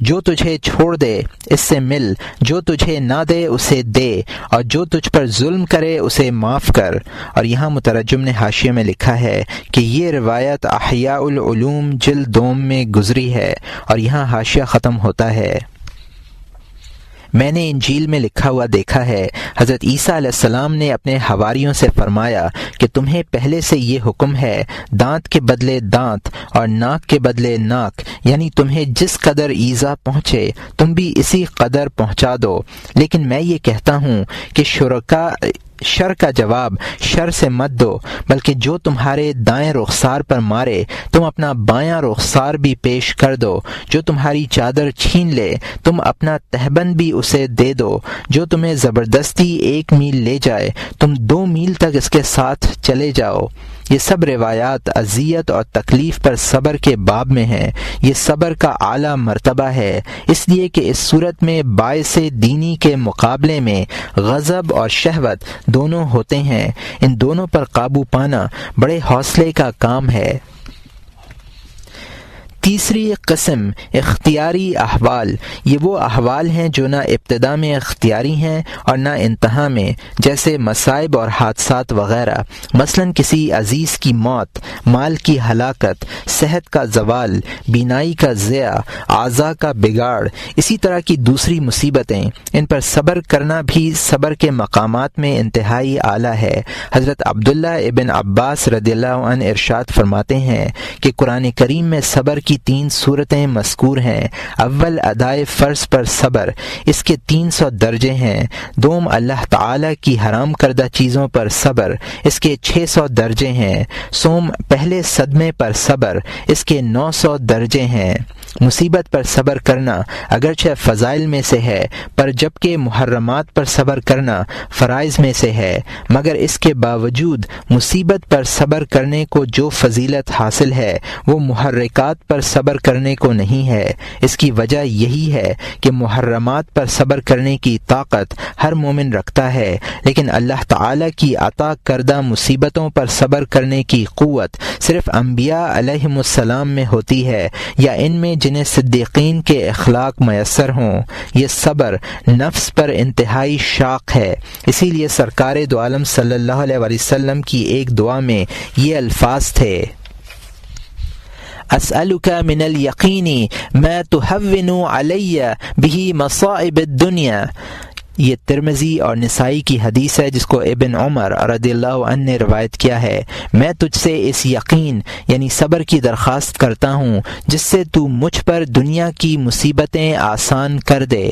جو تجھے چھوڑ دے اس سے مل، جو تجھے نہ دے اسے دے، اور جو تجھ پر ظلم کرے اسے معاف کر۔ اور یہاں مترجم نے حاشیے میں لکھا ہے کہ یہ روایت احیاء العلوم جلد 2 میں گزری ہے، اور یہاں حاشیہ ختم ہوتا ہے۔ میں نے انجیل میں لکھا ہوا دیکھا ہے حضرت عیسیٰ علیہ السلام نے اپنے حواریوں سے فرمایا کہ تمہیں پہلے سے یہ حکم ہے دانت کے بدلے دانت اور ناک کے بدلے ناک، یعنی تمہیں جس قدر ایذا پہنچے تم بھی اسی قدر پہنچا دو، لیکن میں یہ کہتا ہوں کہ شر کا جواب شر سے مت دو، بلکہ جو تمہارے دائیں رخسار پر مارے تم اپنا بایاں رخسار بھی پیش کر دو، جو تمہاری چادر چھین لے تم اپنا تہبند بھی اسے دے دو، جو تمہیں زبردستی 1 میل لے جائے تم 2 میل تک اس کے ساتھ چلے جاؤ۔ یہ سب روایات اذیت اور تکلیف پر صبر کے باب میں ہیں۔ یہ صبر کا اعلیٰ مرتبہ ہے، اس لیے کہ اس صورت میں باعث دینی کے مقابلے میں غضب اور شہوت دونوں ہوتے ہیں، ان دونوں پر قابو پانا بڑے حوصلے کا کام ہے۔ تیسری قسم اختیاری احوال، یہ وہ احوال ہیں جو نہ ابتدا میں اختیاری ہیں اور نہ انتہا میں، جیسے مصائب اور حادثات وغیرہ، مثلا کسی عزیز کی موت، مال کی ہلاکت، صحت کا زوال، بینائی کا ضیاع، اعضاء کا بگاڑ، اسی طرح کی دوسری مصیبتیں، ان پر صبر کرنا بھی صبر کے مقامات میں انتہائی اعلیٰ ہے۔ حضرت عبداللہ ابن عباس رضی اللہ عنہ ارشاد فرماتے ہیں کہ قرآن کریم میں صبر کی 3 صورتیں مذکور ہیں۔ اول ادائے فرض پر صبر، اس کے 300 درجے ہیں۔ دوم اللہ تعالی کی حرام کردہ چیزوں پر صبر، اس کے 600 درجے ہیں۔ سوم پہلے صدمے پر صبر، اس کے 900 درجے ہیں۔ مصیبت پر صبر کرنا اگرچہ فضائل میں سے ہے، پر جبکہ محرمات پر صبر کرنا فرائض میں سے ہے، مگر اس کے باوجود مصیبت پر صبر کرنے کو جو فضیلت حاصل ہے وہ محرکات پر صبر کرنے کو نہیں ہے۔ اس کی وجہ یہی ہے کہ محرمات پر صبر کرنے کی طاقت ہر مومن رکھتا ہے، لیکن اللہ تعالی کی عطا کردہ مصیبتوں پر صبر کرنے کی قوت صرف انبیاء علیہم السلام میں ہوتی ہے، یا ان میں جنہیں صدیقین کے اخلاق میسر ہوں۔ یہ صبر نفس پر انتہائی شاق ہے، اسی لیے سرکار دو عالم صلی اللہ علیہ وسلم کی ایک دعا میں یہ الفاظ تھے: اسألک من الیقین ما تہون علی بہ مصائب الدنیا۔ یہ ترمذی اور نسائی کی حدیث ہے جس کو ابن عمر رضی اللہ عنہ نے روایت کیا ہے۔ میں تجھ سے اس یقین یعنی صبر کی درخواست کرتا ہوں جس سے تو مجھ پر دنیا کی مصیبتیں آسان کر دے۔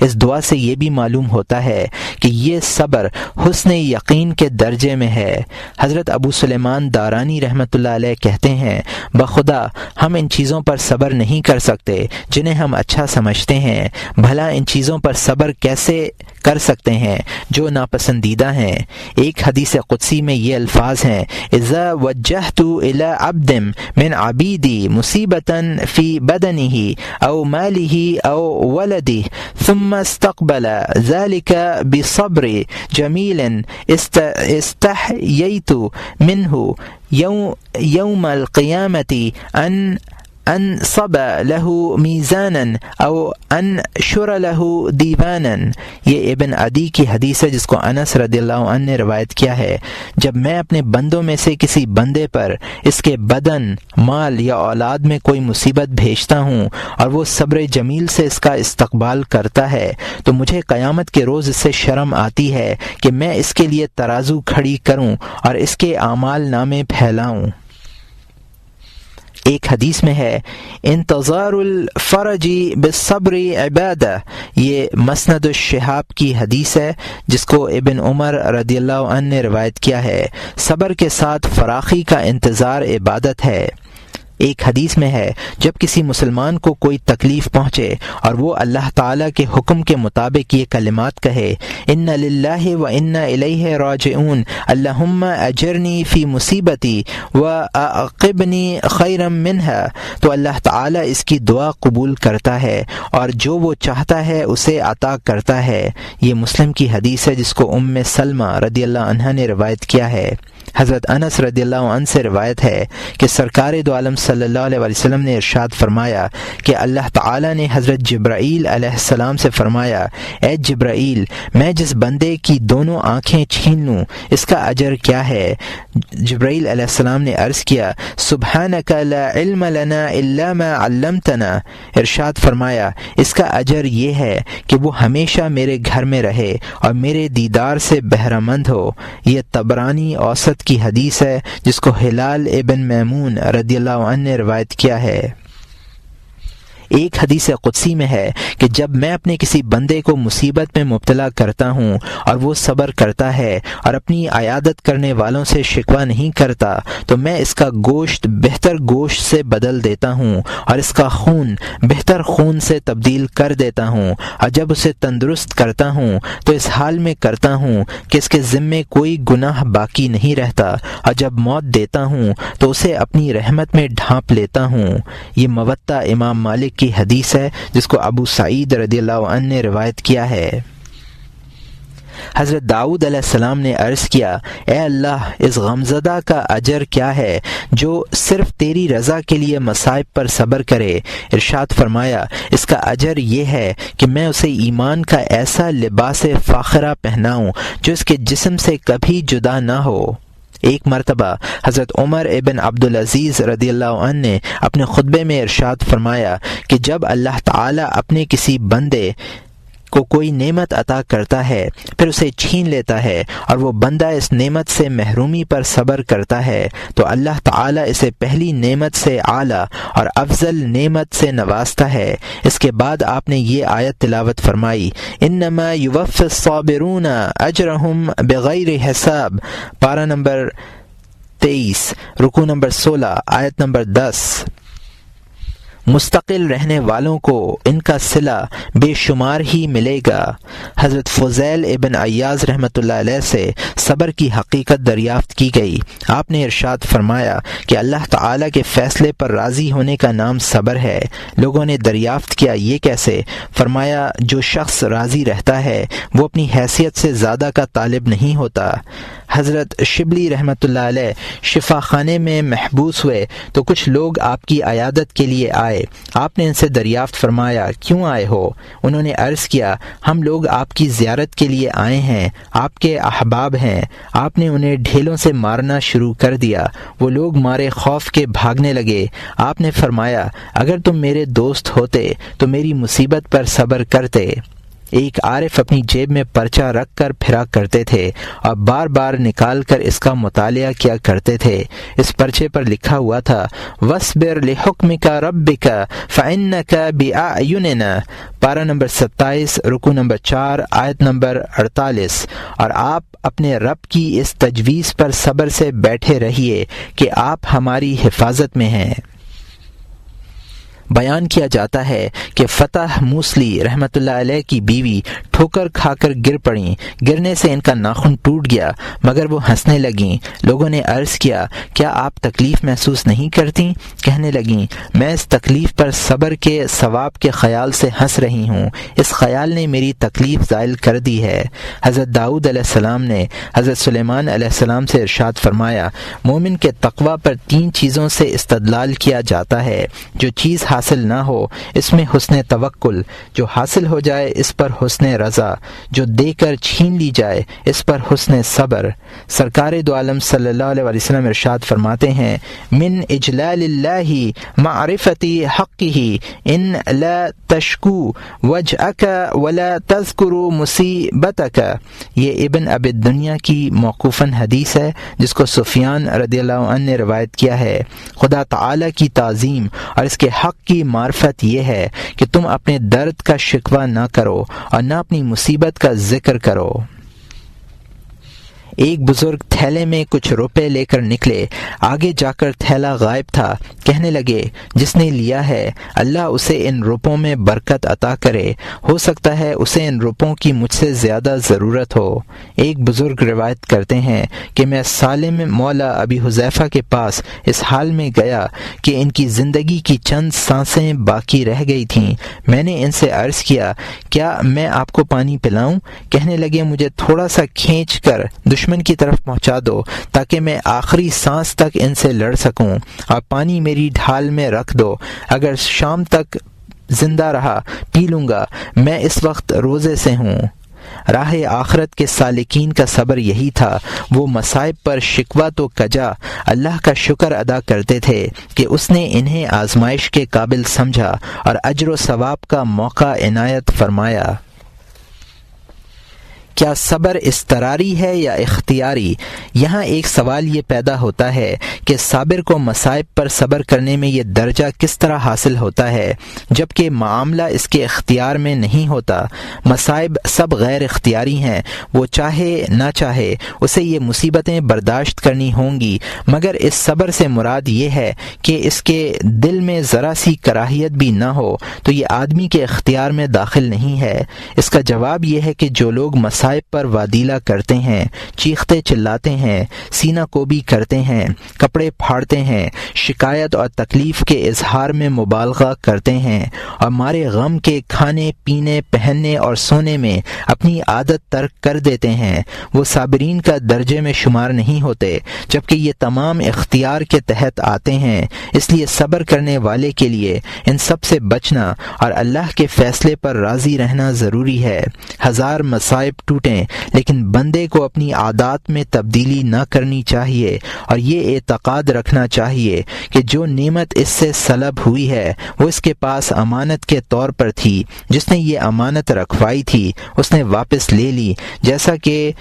اس دعا سے یہ بھی معلوم ہوتا ہے کہ یہ صبر حسن یقین کے درجے میں ہے۔ حضرت ابو سلیمان دارانی رحمۃ اللہ علیہ کہتے ہیں، بخدا ہم ان چیزوں پر صبر نہیں کر سکتے جنہیں ہم اچھا سمجھتے ہیں، بھلا ان چیزوں پر صبر کیسے کر سکتے ہیں جو ناپسندیدہ ہیں۔ ایک حدیث قدسی میں یہ الفاظ ہیں: اذا وجہت الی عبد من عبیدی مصیبتا فی بدنہ او مالہ او ولدہ ثم استقبل ذلك بصبر جمیل استحییت منہ یوم القیامت انصب له میزانا او انشر له دیوانا۔ یہ ابن عدی کی حدیث ہے جس کو انس رضی اللہ عنہ نے روایت کیا ہے، جب میں اپنے بندوں میں سے کسی بندے پر اس کے بدن، مال یا اولاد میں کوئی مصیبت بھیجتا ہوں اور وہ صبر جمیل سے اس کا استقبال کرتا ہے تو مجھے قیامت کے روز اس سے شرم آتی ہے کہ میں اس کے لیے ترازو کھڑی کروں اور اس کے اعمال نامے پھیلاؤں۔ ایک حدیث میں ہے انتظار الفرج بالصبر عبادہ۔ یہ مسند الشہاب کی حدیث ہے جس کو ابن عمر رضی اللہ عنہ نے روایت کیا ہے۔ صبر کے ساتھ فراخی کا انتظار عبادت ہے۔ ایک حدیث میں ہے جب کسی مسلمان کو کوئی تکلیف پہنچے اور وہ اللہ تعالیٰ کے حکم کے مطابق یہ کلمات کہے: ان للہ و انا الیہ راجعون، اللہم اجرنی فی مصیبتی و اعقبنی خیرا منہا، تو اللہ تعالیٰ اس کی دعا قبول کرتا ہے اور جو وہ چاہتا ہے اسے عطا کرتا ہے۔ یہ مسلم کی حدیث ہے جس کو ام سلمہ رضی اللہ عنہا نے روایت کیا ہے۔ حضرت انس رضی اللہ عنہ سے روایت ہے کہ سرکار دو عالم صلی اللہ علیہ وسلم نے ارشاد فرمایا کہ اللہ تعالی نے حضرت جبرائیل علیہ السلام سے فرمایا: اے جبرائیل، میں جس بندے کی دونوں آنکھیں چھین لوں اس کا اجر کیا ہے؟ جبرائیل علیہ السلام نے عرض کیا: سبحانک لا علم لنا الا ما علمتنا۔ ارشاد فرمایا اس کا اجر یہ ہے کہ وہ ہمیشہ میرے گھر میں رہے اور میرے دیدار سے بہرہ مند ہو۔ یہ طبرانی اوسط کی حدیث ہے جس کو ہلال ابن میمون رضی اللہ عنہ نے روایت کیا ہے۔ ایک حدیث قدسی میں ہے کہ جب میں اپنے کسی بندے کو مصیبت میں مبتلا کرتا ہوں اور وہ صبر کرتا ہے اور اپنی عیادت کرنے والوں سے شکوہ نہیں کرتا تو میں اس کا گوشت بہتر گوشت سے بدل دیتا ہوں اور اس کا خون بہتر خون سے تبدیل کر دیتا ہوں، اور جب اسے تندرست کرتا ہوں تو اس حال میں کرتا ہوں کہ اس کے ذمے کوئی گناہ باقی نہیں رہتا، اور جب موت دیتا ہوں تو اسے اپنی رحمت میں ڈھانپ لیتا ہوں۔ یہ موطا امام مالک کی حدیث ہے جس کو ابو سعید رضی اللہ عنہ نے روایت کیا ہے۔ حضرت داؤد علیہ السلام نے عرض کیا، اے اللہ، اس غمزدہ کا اجر کیا ہے جو صرف تیری رضا کے لیے مصائب پر صبر کرے؟ ارشاد فرمایا، اس کا اجر یہ ہے کہ میں اسے ایمان کا ایسا لباس فاخرہ پہناؤں جو اس کے جسم سے کبھی جدا نہ ہو۔ ایک مرتبہ حضرت عمر ابن عبدالعزیز رضی اللہ عنہ نے اپنے خطبے میں ارشاد فرمایا کہ جب اللہ تعالی اپنے کسی بندے کو کوئی نعمت عطا کرتا ہے پھر اسے چھین لیتا ہے اور وہ بندہ اس نعمت سے محرومی پر صبر کرتا ہے تو اللہ تعالی اسے پہلی نعمت سے اعلیٰ اور افضل نعمت سے نوازتا ہے۔ اس کے بعد آپ نے یہ آیت تلاوت فرمائی، انما یوفی الصابرون اجرہم بغیر حساب، پارہ نمبر 23، رکوع نمبر 16، آیت نمبر 10۔ مستقل رہنے والوں کو ان کا صلہ بے شمار ہی ملے گا۔ حضرت فضیل ابن عیاض رحمۃ اللہ علیہ سے صبر کی حقیقت دریافت کی گئی۔ آپ نے ارشاد فرمایا کہ اللہ تعالیٰ کے فیصلے پر راضی ہونے کا نام صبر ہے۔ لوگوں نے دریافت کیا، یہ کیسے؟ فرمایا، جو شخص راضی رہتا ہے وہ اپنی حیثیت سے زیادہ کا طالب نہیں ہوتا۔ حضرت شبلی رحمۃ اللہ علیہ شفا خانے میں محبوس ہوئے تو کچھ لوگ آپ کی عیادت کے لیے آئے۔ آپ نے ان سے دریافت فرمایا، کیوں آئے ہو؟ انہوں نے عرض کیا، ہم لوگ آپ کی زیارت کے لیے آئے ہیں، آپ کے احباب ہیں۔ آپ نے انہیں ڈھیلوں سے مارنا شروع کر دیا، وہ لوگ مارے خوف کے بھاگنے لگے۔ آپ نے فرمایا، اگر تم میرے دوست ہوتے تو میری مصیبت پر صبر کرتے۔ ایک عارف اپنی جیب میں پرچہ رکھ کر پھرا کرتے تھے اور بار بار نکال کر اس کا مطالعہ کیا کرتے تھے۔ اس پرچے پر لکھا ہوا تھا، وَاصْبِرْ لِحُكْمِكَ رَبِّكَ فَإِنَّكَ بِأَعْيُنِنَا، پارہ نمبر 27، رکوع نمبر 4، آیت نمبر 48۔ اور آپ اپنے رب کی اس تجویز پر صبر سے بیٹھے رہیے کہ آپ ہماری حفاظت میں ہیں۔ بیان کیا جاتا ہے کہ فتح موصلی رحمۃ اللہ علیہ کی بیوی ٹھوکر کھا کر گر پڑیں، گرنے سے ان کا ناخن ٹوٹ گیا مگر وہ ہنسنے لگیں۔ لوگوں نے عرض کیا، کیا آپ تکلیف محسوس نہیں کرتیں؟ کہنے لگیں، میں اس تکلیف پر صبر کے ثواب کے خیال سے ہنس رہی ہوں، اس خیال نے میری تکلیف زائل کر دی ہے۔ حضرت داؤد علیہ السلام نے حضرت سلیمان علیہ السلام سے ارشاد فرمایا، مومن کے تقوی پر 3 چیزوں سے استدلال کیا جاتا ہے، جو چیز حاصل نہ ہو اس میں حسن توکل، جو حاصل ہو جائے اس پر حسن رضا، جو دے کر چھین لی جائے اس پر حسن صبر۔ سرکار دو عالم صلی اللہ علیہ وسلم ارشاد فرماتے ہیں، من اجلال اللہ معرفتی حقہ ان لا تشکو وجہک ولا تذکر مصیبتک۔ یہ ابن ابی الدنیا کی موقوفاً حدیث ہے جس کو سفیان رضی اللہ عنہ نے روایت کیا ہے۔ خدا تعالی کی تعظیم اور اس کے حق کی معرفت یہ ہے کہ تم اپنے درد کا شکوہ نہ کرو اور نہ اپنی مصیبت کا ذکر کرو۔ ایک بزرگ تھیلے میں کچھ روپے لے کر نکلے، آگے جا کر تھیلا غائب تھا۔ کہنے لگے، جس نے لیا ہے اللہ اسے ان روپوں میں برکت عطا کرے، ہو سکتا ہے اسے ان روپوں کی مجھ سے زیادہ ضرورت ہو۔ ایک بزرگ روایت کرتے ہیں کہ میں سالم مولا ابی حذیفہ کے پاس اس حال میں گیا کہ ان کی زندگی کی چند سانسیں باقی رہ گئی تھیں۔ میں نے ان سے عرض کیا، کیا میں آپ کو پانی پلاؤں؟ کہنے لگے، مجھے تھوڑا سا کھینچ کر دشمن کی طرف پہنچا دو تاکہ میں آخری سانس تک ان سے لڑ سکوں، اور پانی میری ڈھال میں رکھ دو، اگر شام تک زندہ رہا پی لوں گا، میں اس وقت روزے سے ہوں۔ راہ آخرت کے سالکین کا صبر یہی تھا، وہ مصائب پر شکوہ تو کجا اللہ کا شکر ادا کرتے تھے کہ اس نے انہیں آزمائش کے قابل سمجھا اور اجر و ثواب کا موقع عنایت فرمایا۔ کیا صبر اضطراری ہے یا اختیاری؟ یہاں ایک سوال یہ پیدا ہوتا ہے کہ صابر کو مصائب پر صبر کرنے میں یہ درجہ کس طرح حاصل ہوتا ہے جبکہ معاملہ اس کے اختیار میں نہیں ہوتا۔ مصائب سب غیر اختیاری ہیں، وہ چاہے نہ چاہے اسے یہ مصیبتیں برداشت کرنی ہوں گی، مگر اس صبر سے مراد یہ ہے کہ اس کے دل میں ذرا سی کراہیت بھی نہ ہو تو یہ آدمی کے اختیار میں داخل نہیں ہے۔ اس کا جواب یہ ہے کہ جو لوگ مصائب مصائب پر وادیلا کرتے ہیں، چیختے چلاتے ہیں، سینہ کوبی کرتے ہیں، کپڑے پھاڑتے ہیں، شکایت اور تکلیف کے اظہار میں مبالغہ کرتے ہیں، اور مارے غم کے کھانے پینے پہننے اور سونے میں اپنی عادت ترک کر دیتے ہیں، وہ صابرین کا درجے میں شمار نہیں ہوتے، جبکہ یہ تمام اختیار کے تحت آتے ہیں۔ اس لیے صبر کرنے والے کے لیے ان سب سے بچنا اور اللہ کے فیصلے پر راضی رہنا ضروری ہے۔ ہزار مصائب ٹوٹیں لیکن بندے کو اپنی عادات میں تبدیلی نہ کرنی چاہیے، اور یہ اعتقاد رکھنا چاہیے کہ جو نعمت اس سے سلب ہوئی ہے وہ اس کے پاس امانت کے طور پر تھی، جس نے یہ امانت رکھوائی تھی اس نے واپس لے لی، جیسا کہ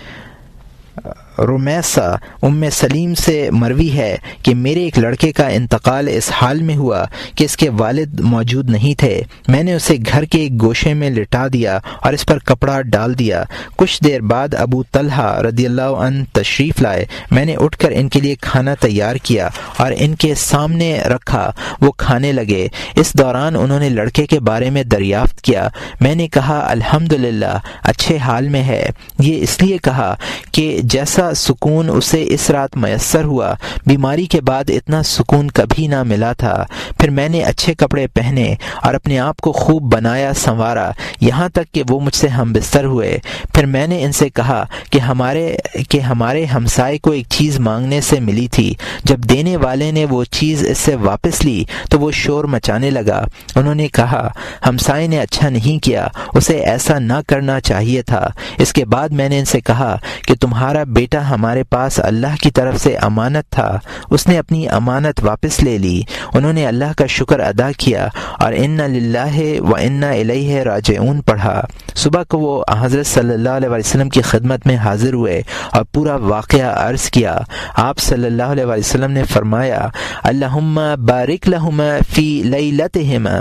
رمیسہ ام سلیم سے مروی ہے کہ میرے ایک لڑکے کا انتقال اس حال میں ہوا کہ اس کے والد موجود نہیں تھے، میں نے اسے گھر کے ایک گوشے میں لٹا دیا اور اس پر کپڑا ڈال دیا۔ کچھ دیر بعد ابو طلحہ رضی اللہ عنہ تشریف لائے، میں نے اٹھ کر ان کے لیے کھانا تیار کیا اور ان کے سامنے رکھا، وہ کھانے لگے۔ اس دوران انہوں نے لڑکے کے بارے میں دریافت کیا، میں نے کہا الحمدللہ اچھے حال میں ہے۔ یہ اس لیے کہا کہ جیسا سکون اسے اس رات میسر ہوا، بیماری کے بعد اتنا سکون کبھی نہ ملا تھا۔ پھر میں نے اچھے کپڑے پہنے اور اپنے آپ کو خوب بنایا سنوارا، یہاں تک کہ وہ مجھ سے ہم بستر ہوئے۔ پھر میں نے ان سے کہا کہ ہمارے ہمسائے کو ایک چیز مانگنے سے ملی تھی، جب دینے والے نے وہ چیز اس سے واپس لی تو وہ شور مچانے لگا۔ انہوں نے کہا ہمسائے نے اچھا نہیں کیا، اسے ایسا نہ کرنا چاہیے تھا۔ اس کے بعد میں نے ان سے کہا کہ تمہارا بیٹا ہمارے پاس اللہ کی طرف سے امانت تھا، اس نے اپنی امانت واپس لے لی۔ انہوں نے اللہ کا شکر ادا کیا اور انا للہ و انا الیہ راجعون پڑھا۔ صبح کو وہ حضرت صلی اللہ علیہ وسلم کی خدمت میں حاضر ہوئے اور پورا واقعہ عرض کیا۔ آپ صلی اللہ علیہ وسلم نے فرمایا اللہم بارک لہما فی لیلتہما،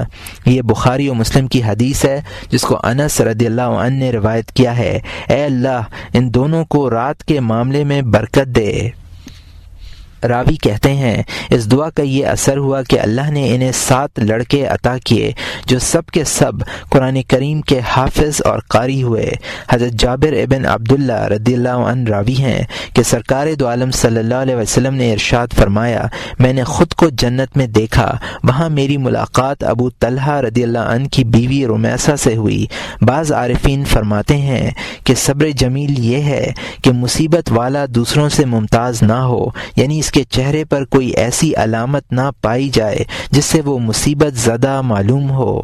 یہ بخاری و مسلم کی حدیث ہے جس کو انس رضی اللہ عنہ نے روایت کیا ہے۔ اے اللہ ان دونوں کو رات کے معاملے میں برکت دے۔ راوی کہتے ہیں اس دعا کا یہ اثر ہوا کہ اللہ نے انہیں 7 لڑکے عطا کیے جو سب کے سب قرآن کریم کے حافظ اور قاری ہوئے۔ حضرت جابر ابن عبداللہ رضی اللہ عنہ راوی ہیں کہ سرکار دو عالم صلی اللہ علیہ وسلم نے ارشاد فرمایا میں نے خود کو جنت میں دیکھا، وہاں میری ملاقات ابو طلحہ رضی اللہ عنہ کی بیوی رمیسہ سے ہوئی۔ بعض عارفین فرماتے ہیں کہ صبر جمیل یہ ہے کہ مصیبت والا دوسروں سے ممتاز نہ ہو، یعنی اس کے چہرے پر کوئی ایسی علامت نہ پائی جائے جس سے وہ مصیبت زدہ معلوم ہو۔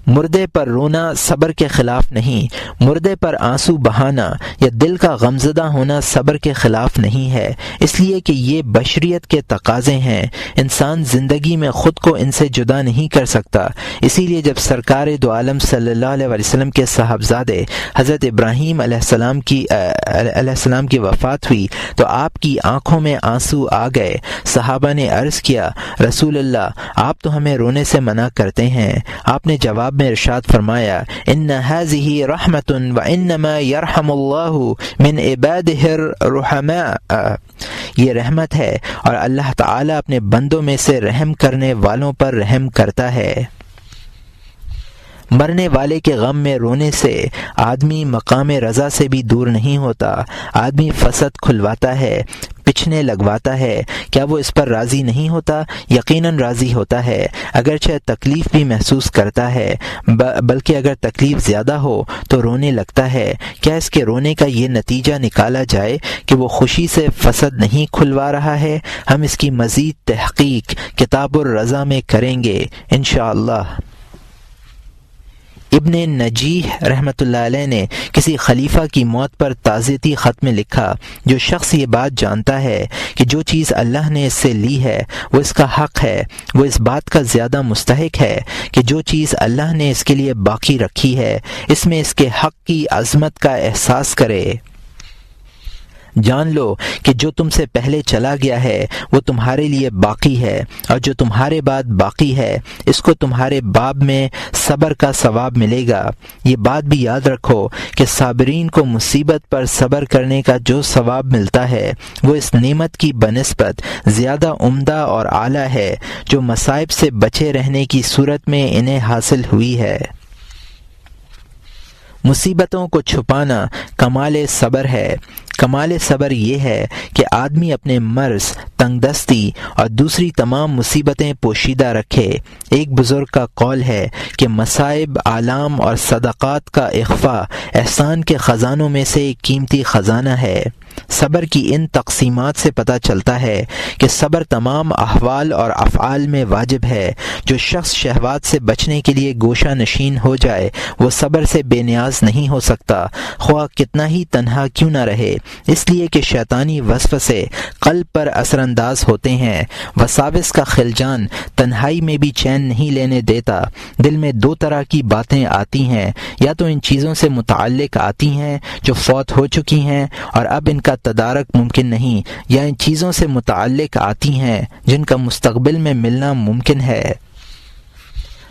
مردے پر رونا صبر کے خلاف نہیں، مردے پر آنسو بہانا یا دل کا غمزدہ ہونا صبر کے خلاف نہیں ہے، اس لیے کہ یہ بشریت کے تقاضے ہیں، انسان زندگی میں خود کو ان سے جدا نہیں کر سکتا۔ اسی لیے جب سرکار دو عالم صلی اللہ علیہ وسلم کے صاحبزادے حضرت ابراہیم علیہ السلام کی وفات ہوئی تو آپ کی آنکھوں میں آنسو آ گئے۔ صحابہ نے عرض کیا رسول اللہ آپ تو ہمیں رونے سے منع کرتے ہیں۔ آپ نے جواب میں ارشاد فرمایا ان هذه رحمت وانما يرحم الله من عباده الرحماء، یہ رحمت ہے اور اللہ تعالی اپنے بندوں میں سے رحم کرنے والوں پر رحم کرتا ہے۔ مرنے والے کے غم میں رونے سے آدمی مقام رضا سے بھی دور نہیں ہوتا، آدمی فسد کھلواتا ہے، پچھنے لگواتا ہے، کیا وہ اس پر راضی نہیں ہوتا؟ یقیناً راضی ہوتا ہے، اگرچہ تکلیف بھی محسوس کرتا ہے، بلکہ اگر تکلیف زیادہ ہو تو رونے لگتا ہے۔ کیا اس کے رونے کا یہ نتیجہ نکالا جائے کہ وہ خوشی سے فسد نہیں کھلوا رہا ہے؟ ہم اس کی مزید تحقیق کتاب الرضا میں کریں گے انشاءاللہ۔ ابن نجیح رحمۃ اللہ علیہ نے کسی خلیفہ کی موت پر تعزیتی خط میں لکھا جو شخص یہ بات جانتا ہے کہ جو چیز اللہ نے اس سے لی ہے وہ اس کا حق ہے، وہ اس بات کا زیادہ مستحق ہے کہ جو چیز اللہ نے اس کے لیے باقی رکھی ہے اس میں اس کے حق کی عظمت کا احساس کرے۔ جان لو کہ جو تم سے پہلے چلا گیا ہے وہ تمہارے لیے باقی ہے، اور جو تمہارے بعد باقی ہے اس کو تمہارے باب میں صبر کا ثواب ملے گا۔ یہ بات بھی یاد رکھو کہ صابرین کو مصیبت پر صبر کرنے کا جو ثواب ملتا ہے وہ اس نعمت کی بنسبت زیادہ عمدہ اور اعلیٰ ہے جو مصائب سے بچے رہنے کی صورت میں انہیں حاصل ہوئی ہے۔ مصیبتوں کو چھپانا کمال صبر ہے۔ کمال صبر یہ ہے کہ آدمی اپنے مرض، تنگ دستی اور دوسری تمام مصیبتیں پوشیدہ رکھے۔ ایک بزرگ کا قول ہے کہ مصائب، آلام اور صدقات کا اخفاء احسان کے خزانوں میں سے ایک قیمتی خزانہ ہے۔ صبر کی ان تقسیمات سے پتہ چلتا ہے کہ صبر تمام احوال اور افعال میں واجب ہے۔ جو شخص شہوات سے بچنے کے لیے گوشہ نشین ہو جائے وہ صبر سے بے نیاز نہیں ہو سکتا، خواہ کتنا ہی تنہا کیوں نہ رہے، اس لیے کہ شیطانی وسوسے قلب پر اثر انداز ہوتے ہیں۔ وساوس کا خلجان تنہائی میں بھی چین نہیں لینے دیتا۔ دل میں دو طرح کی باتیں آتی ہیں، یا تو ان چیزوں سے متعلق آتی ہیں جو فوت ہو چکی ہیں اور اب ان کا تدارک ممکن نہیں، یا ان چیزوں سے متعلق آتی ہیں جن کا مستقبل میں ملنا ممکن ہے،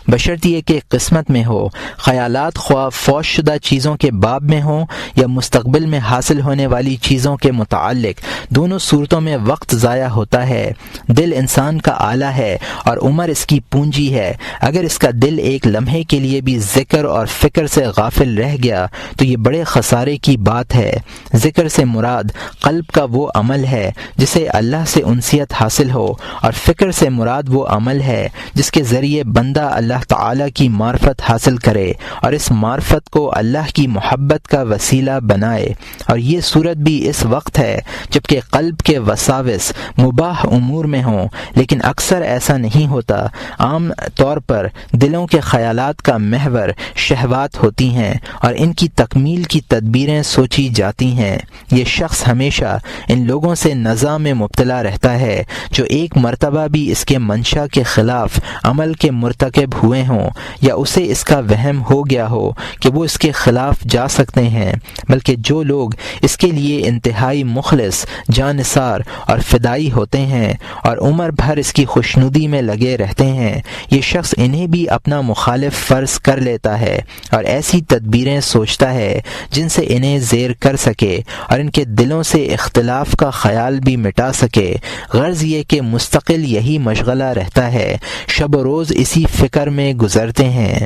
بشرطیہ کہ قسمت میں ہو۔ خیالات خواہ فوت شدہ چیزوں کے باب میں ہوں یا مستقبل میں حاصل ہونے والی چیزوں کے متعلق، دونوں صورتوں میں وقت ضائع ہوتا ہے۔ دل انسان کا آلہ ہے اور عمر اس کی پونجی ہے۔ اگر اس کا دل ایک لمحے کے لیے بھی ذکر اور فکر سے غافل رہ گیا تو یہ بڑے خسارے کی بات ہے۔ ذکر سے مراد قلب کا وہ عمل ہے جسے اللہ سے انسیت حاصل ہو، اور فکر سے مراد وہ عمل ہے جس کے ذریعے بندہ اللہ تعالی کی معرفت حاصل کرے اور اس معرفت کو اللہ کی محبت کا وسیلہ بنائے۔ اور یہ صورت بھی اس وقت ہے جبکہ قلب کے وساوس مباح امور میں ہوں، لیکن اکثر ایسا نہیں ہوتا۔ عام طور پر دلوں کے خیالات کا محور شہوات ہوتی ہیں اور ان کی تکمیل کی تدبیریں سوچی جاتی ہیں۔ یہ شخص ہمیشہ ان لوگوں سے نزاع میں مبتلا رہتا ہے جو ایک مرتبہ بھی اس کے منشا کے خلاف عمل کے مرتکب ہوئے ہوں، یا اسے اس کا وہم ہو گیا ہو کہ وہ اس کے خلاف جا سکتے ہیں، بلکہ جو لوگ اس کے لیے انتہائی مخلص، جانثار اور فدائی ہوتے ہیں اور عمر بھر اس کی خوشنودی میں لگے رہتے ہیں، یہ شخص انہیں بھی اپنا مخالف فرض کر لیتا ہے اور ایسی تدبیریں سوچتا ہے جن سے انہیں زیر کر سکے اور ان کے دلوں سے اختلاف کا خیال بھی مٹا سکے۔ غرض یہ کہ مستقل یہی مشغلہ رہتا ہے، شب و روز اسی فکر میں گزرتے ہیں۔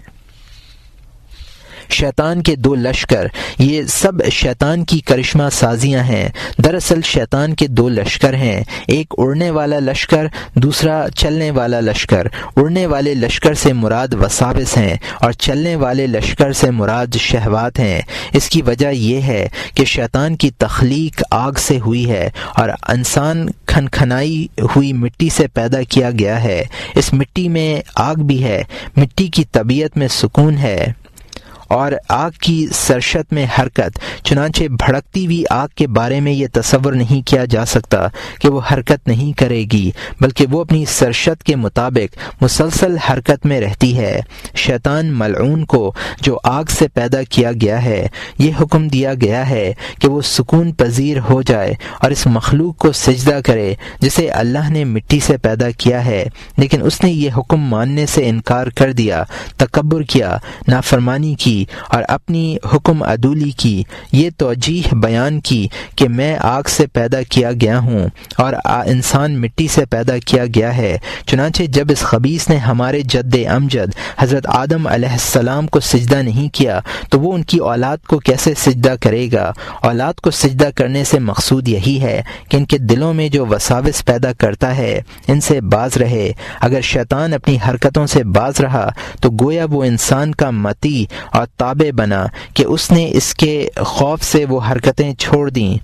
شیطان کے دو لشکر، یہ سب شیطان کی کرشمہ سازیاں ہیں۔ دراصل شیطان کے دو لشکر ہیں، ایک اڑنے والا لشکر، دوسرا چلنے والا لشکر۔ اڑنے والے لشکر سے مراد وساوس ہیں اور چلنے والے لشکر سے مراد شہوات ہیں۔ اس کی وجہ یہ ہے کہ شیطان کی تخلیق آگ سے ہوئی ہے اور انسان کھنکھنائی ہوئی مٹی سے پیدا کیا گیا ہے۔ اس مٹی میں آگ بھی ہے۔ مٹی کی طبیعت میں سکون ہے اور آگ کی سرشت میں حرکت، چنانچہ بھڑکتی ہوئی آگ کے بارے میں یہ تصور نہیں کیا جا سکتا کہ وہ حرکت نہیں کرے گی، بلکہ وہ اپنی سرشت کے مطابق مسلسل حرکت میں رہتی ہے۔ شیطان ملعون کو جو آگ سے پیدا کیا گیا ہے، یہ حکم دیا گیا ہے کہ وہ سکون پذیر ہو جائے اور اس مخلوق کو سجدہ کرے جسے اللہ نے مٹی سے پیدا کیا ہے، لیکن اس نے یہ حکم ماننے سے انکار کر دیا، تکبر کیا، نافرمانی کی اور اپنی حکم عدولی کی۔ یہ توجیہ بیان کی کہ میں آگ سے پیدا کیا گیا ہوں اور انسان مٹی سے پیدا کیا گیا ہے، چنانچہ جب اس خبیث نے ہمارے جد امجد حضرت آدم علیہ السلام کو سجدہ نہیں کیا تو وہ ان کی اولاد کو کیسے سجدہ کرے گا؟ اولاد کو سجدہ کرنے سے مقصود یہی ہے کہ ان کے دلوں میں جو وساوس پیدا کرتا ہے ان سے باز رہے۔ اگر شیطان اپنی حرکتوں سے باز رہا تو گویا وہ انسان کا متی اور تابع بنا کہ اس نے اس کے خوف سے وہ حرکتیں چھوڑ دیں۔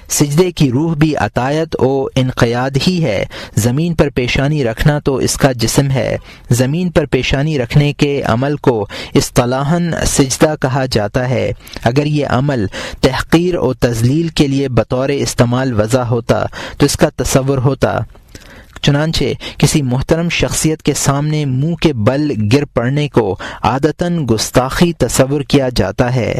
سجدے کی روح بھی عطایت و انقیاد ہی ہے۔ زمین پر پیشانی رکھنا تو اس کا جسم ہے۔ زمین پر پیشانی رکھنے کے عمل کو اصطلاحاً سجدہ کہا جاتا ہے۔ اگر یہ عمل تحقیر و تذلیل کے لیے بطور استعمال وضع ہوتا تو اس کا تصور ہوتا۔ چنانچہ کسی محترم شخصیت کے سامنے منہ کے بل گر پڑنے کو عادتاً گستاخی تصور کیا جاتا ہے۔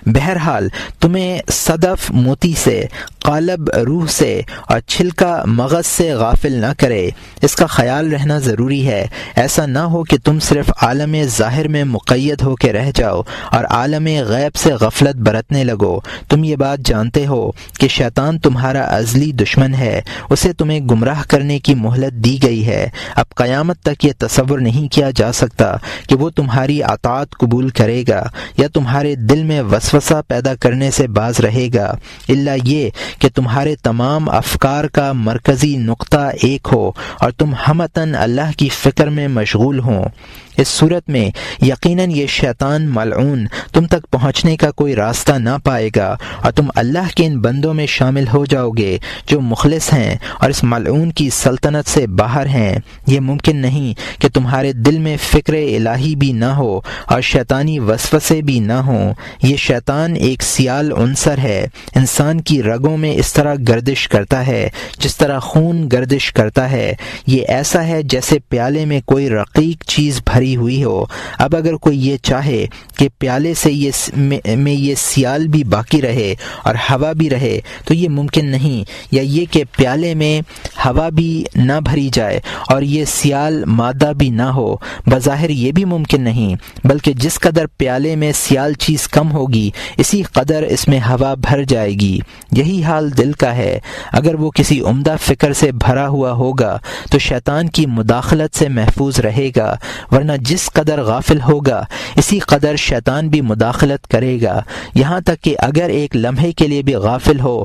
بہرحال تمہیں صدف موتی سے، قالب روح سے اور چھلکا مغز سے غافل نہ کرے۔ اس کا خیال رہنا ضروری ہے، ایسا نہ ہو کہ تم صرف عالم ظاہر میں مقید ہو کے رہ جاؤ اور عالم غیب سے غفلت برتنے لگو۔ تم یہ بات جانتے ہو کہ شیطان تمہارا ازلی دشمن ہے، اسے تمہیں گمراہ کرنے کی مہلت دی گئی ہے۔ اب قیامت تک یہ تصور نہیں کیا جا سکتا کہ وہ تمہاری اطاعت قبول کرے گا یا تمہارے دل میں وسوسہ پیدا کرنے سے باز رہے گا، الا یہ کہ تمہارے تمام افکار کا مرکزی نقطہ ایک ہو اور تم ہمتاً اللہ کی فکر میں مشغول ہوں۔ اس صورت میں یقیناً یہ شیطان ملعون تم تک پہنچنے کا کوئی راستہ نہ پائے گا اور تم اللہ کے ان بندوں میں شامل ہو جاؤ گے جو مخلص ہیں اور اس ملعون کی سلطنت سے باہر ہیں۔ یہ ممکن نہیں کہ تمہارے دل میں فکر الہی بھی نہ ہو اور شیطانی وسوسے بھی نہ ہوں۔ یہ شیطان ایک سیال عنصر ہے، انسان کی رگوں میں اس طرح گردش کرتا ہے جس طرح خون گردش کرتا ہے۔ یہ ایسا ہے جیسے پیالے میں کوئی رقیق چیز بھری ہوئی ہو۔ اب اگر کوئی یہ چاہے کہ پیالے سے یہ سیال بھی باقی رہے اور ہوا بھی رہے تو یہ ممکن نہیں، یا یہ کہ پیالے میں ہوا بھی نہ بھری جائے اور یہ سیال مادہ بھی نہ ہو، بظاہر یہ بھی ممکن نہیں، بلکہ جس قدر پیالے میں سیال چیز کم ہوگی اسی قدر اس میں ہوا بھر جائے گی۔ یہی حال دل کا ہے، اگر وہ کسی عمدہ فکر سے بھرا ہوا ہوگا تو شیطان کی مداخلت سے محفوظ رہے گا، ورنہ جس قدر غافل ہوگا اسی قدر شیطان بھی مداخلت کرے گا، یہاں تک کہ اگر ایک لمحے کے لیے بھی غافل ہوا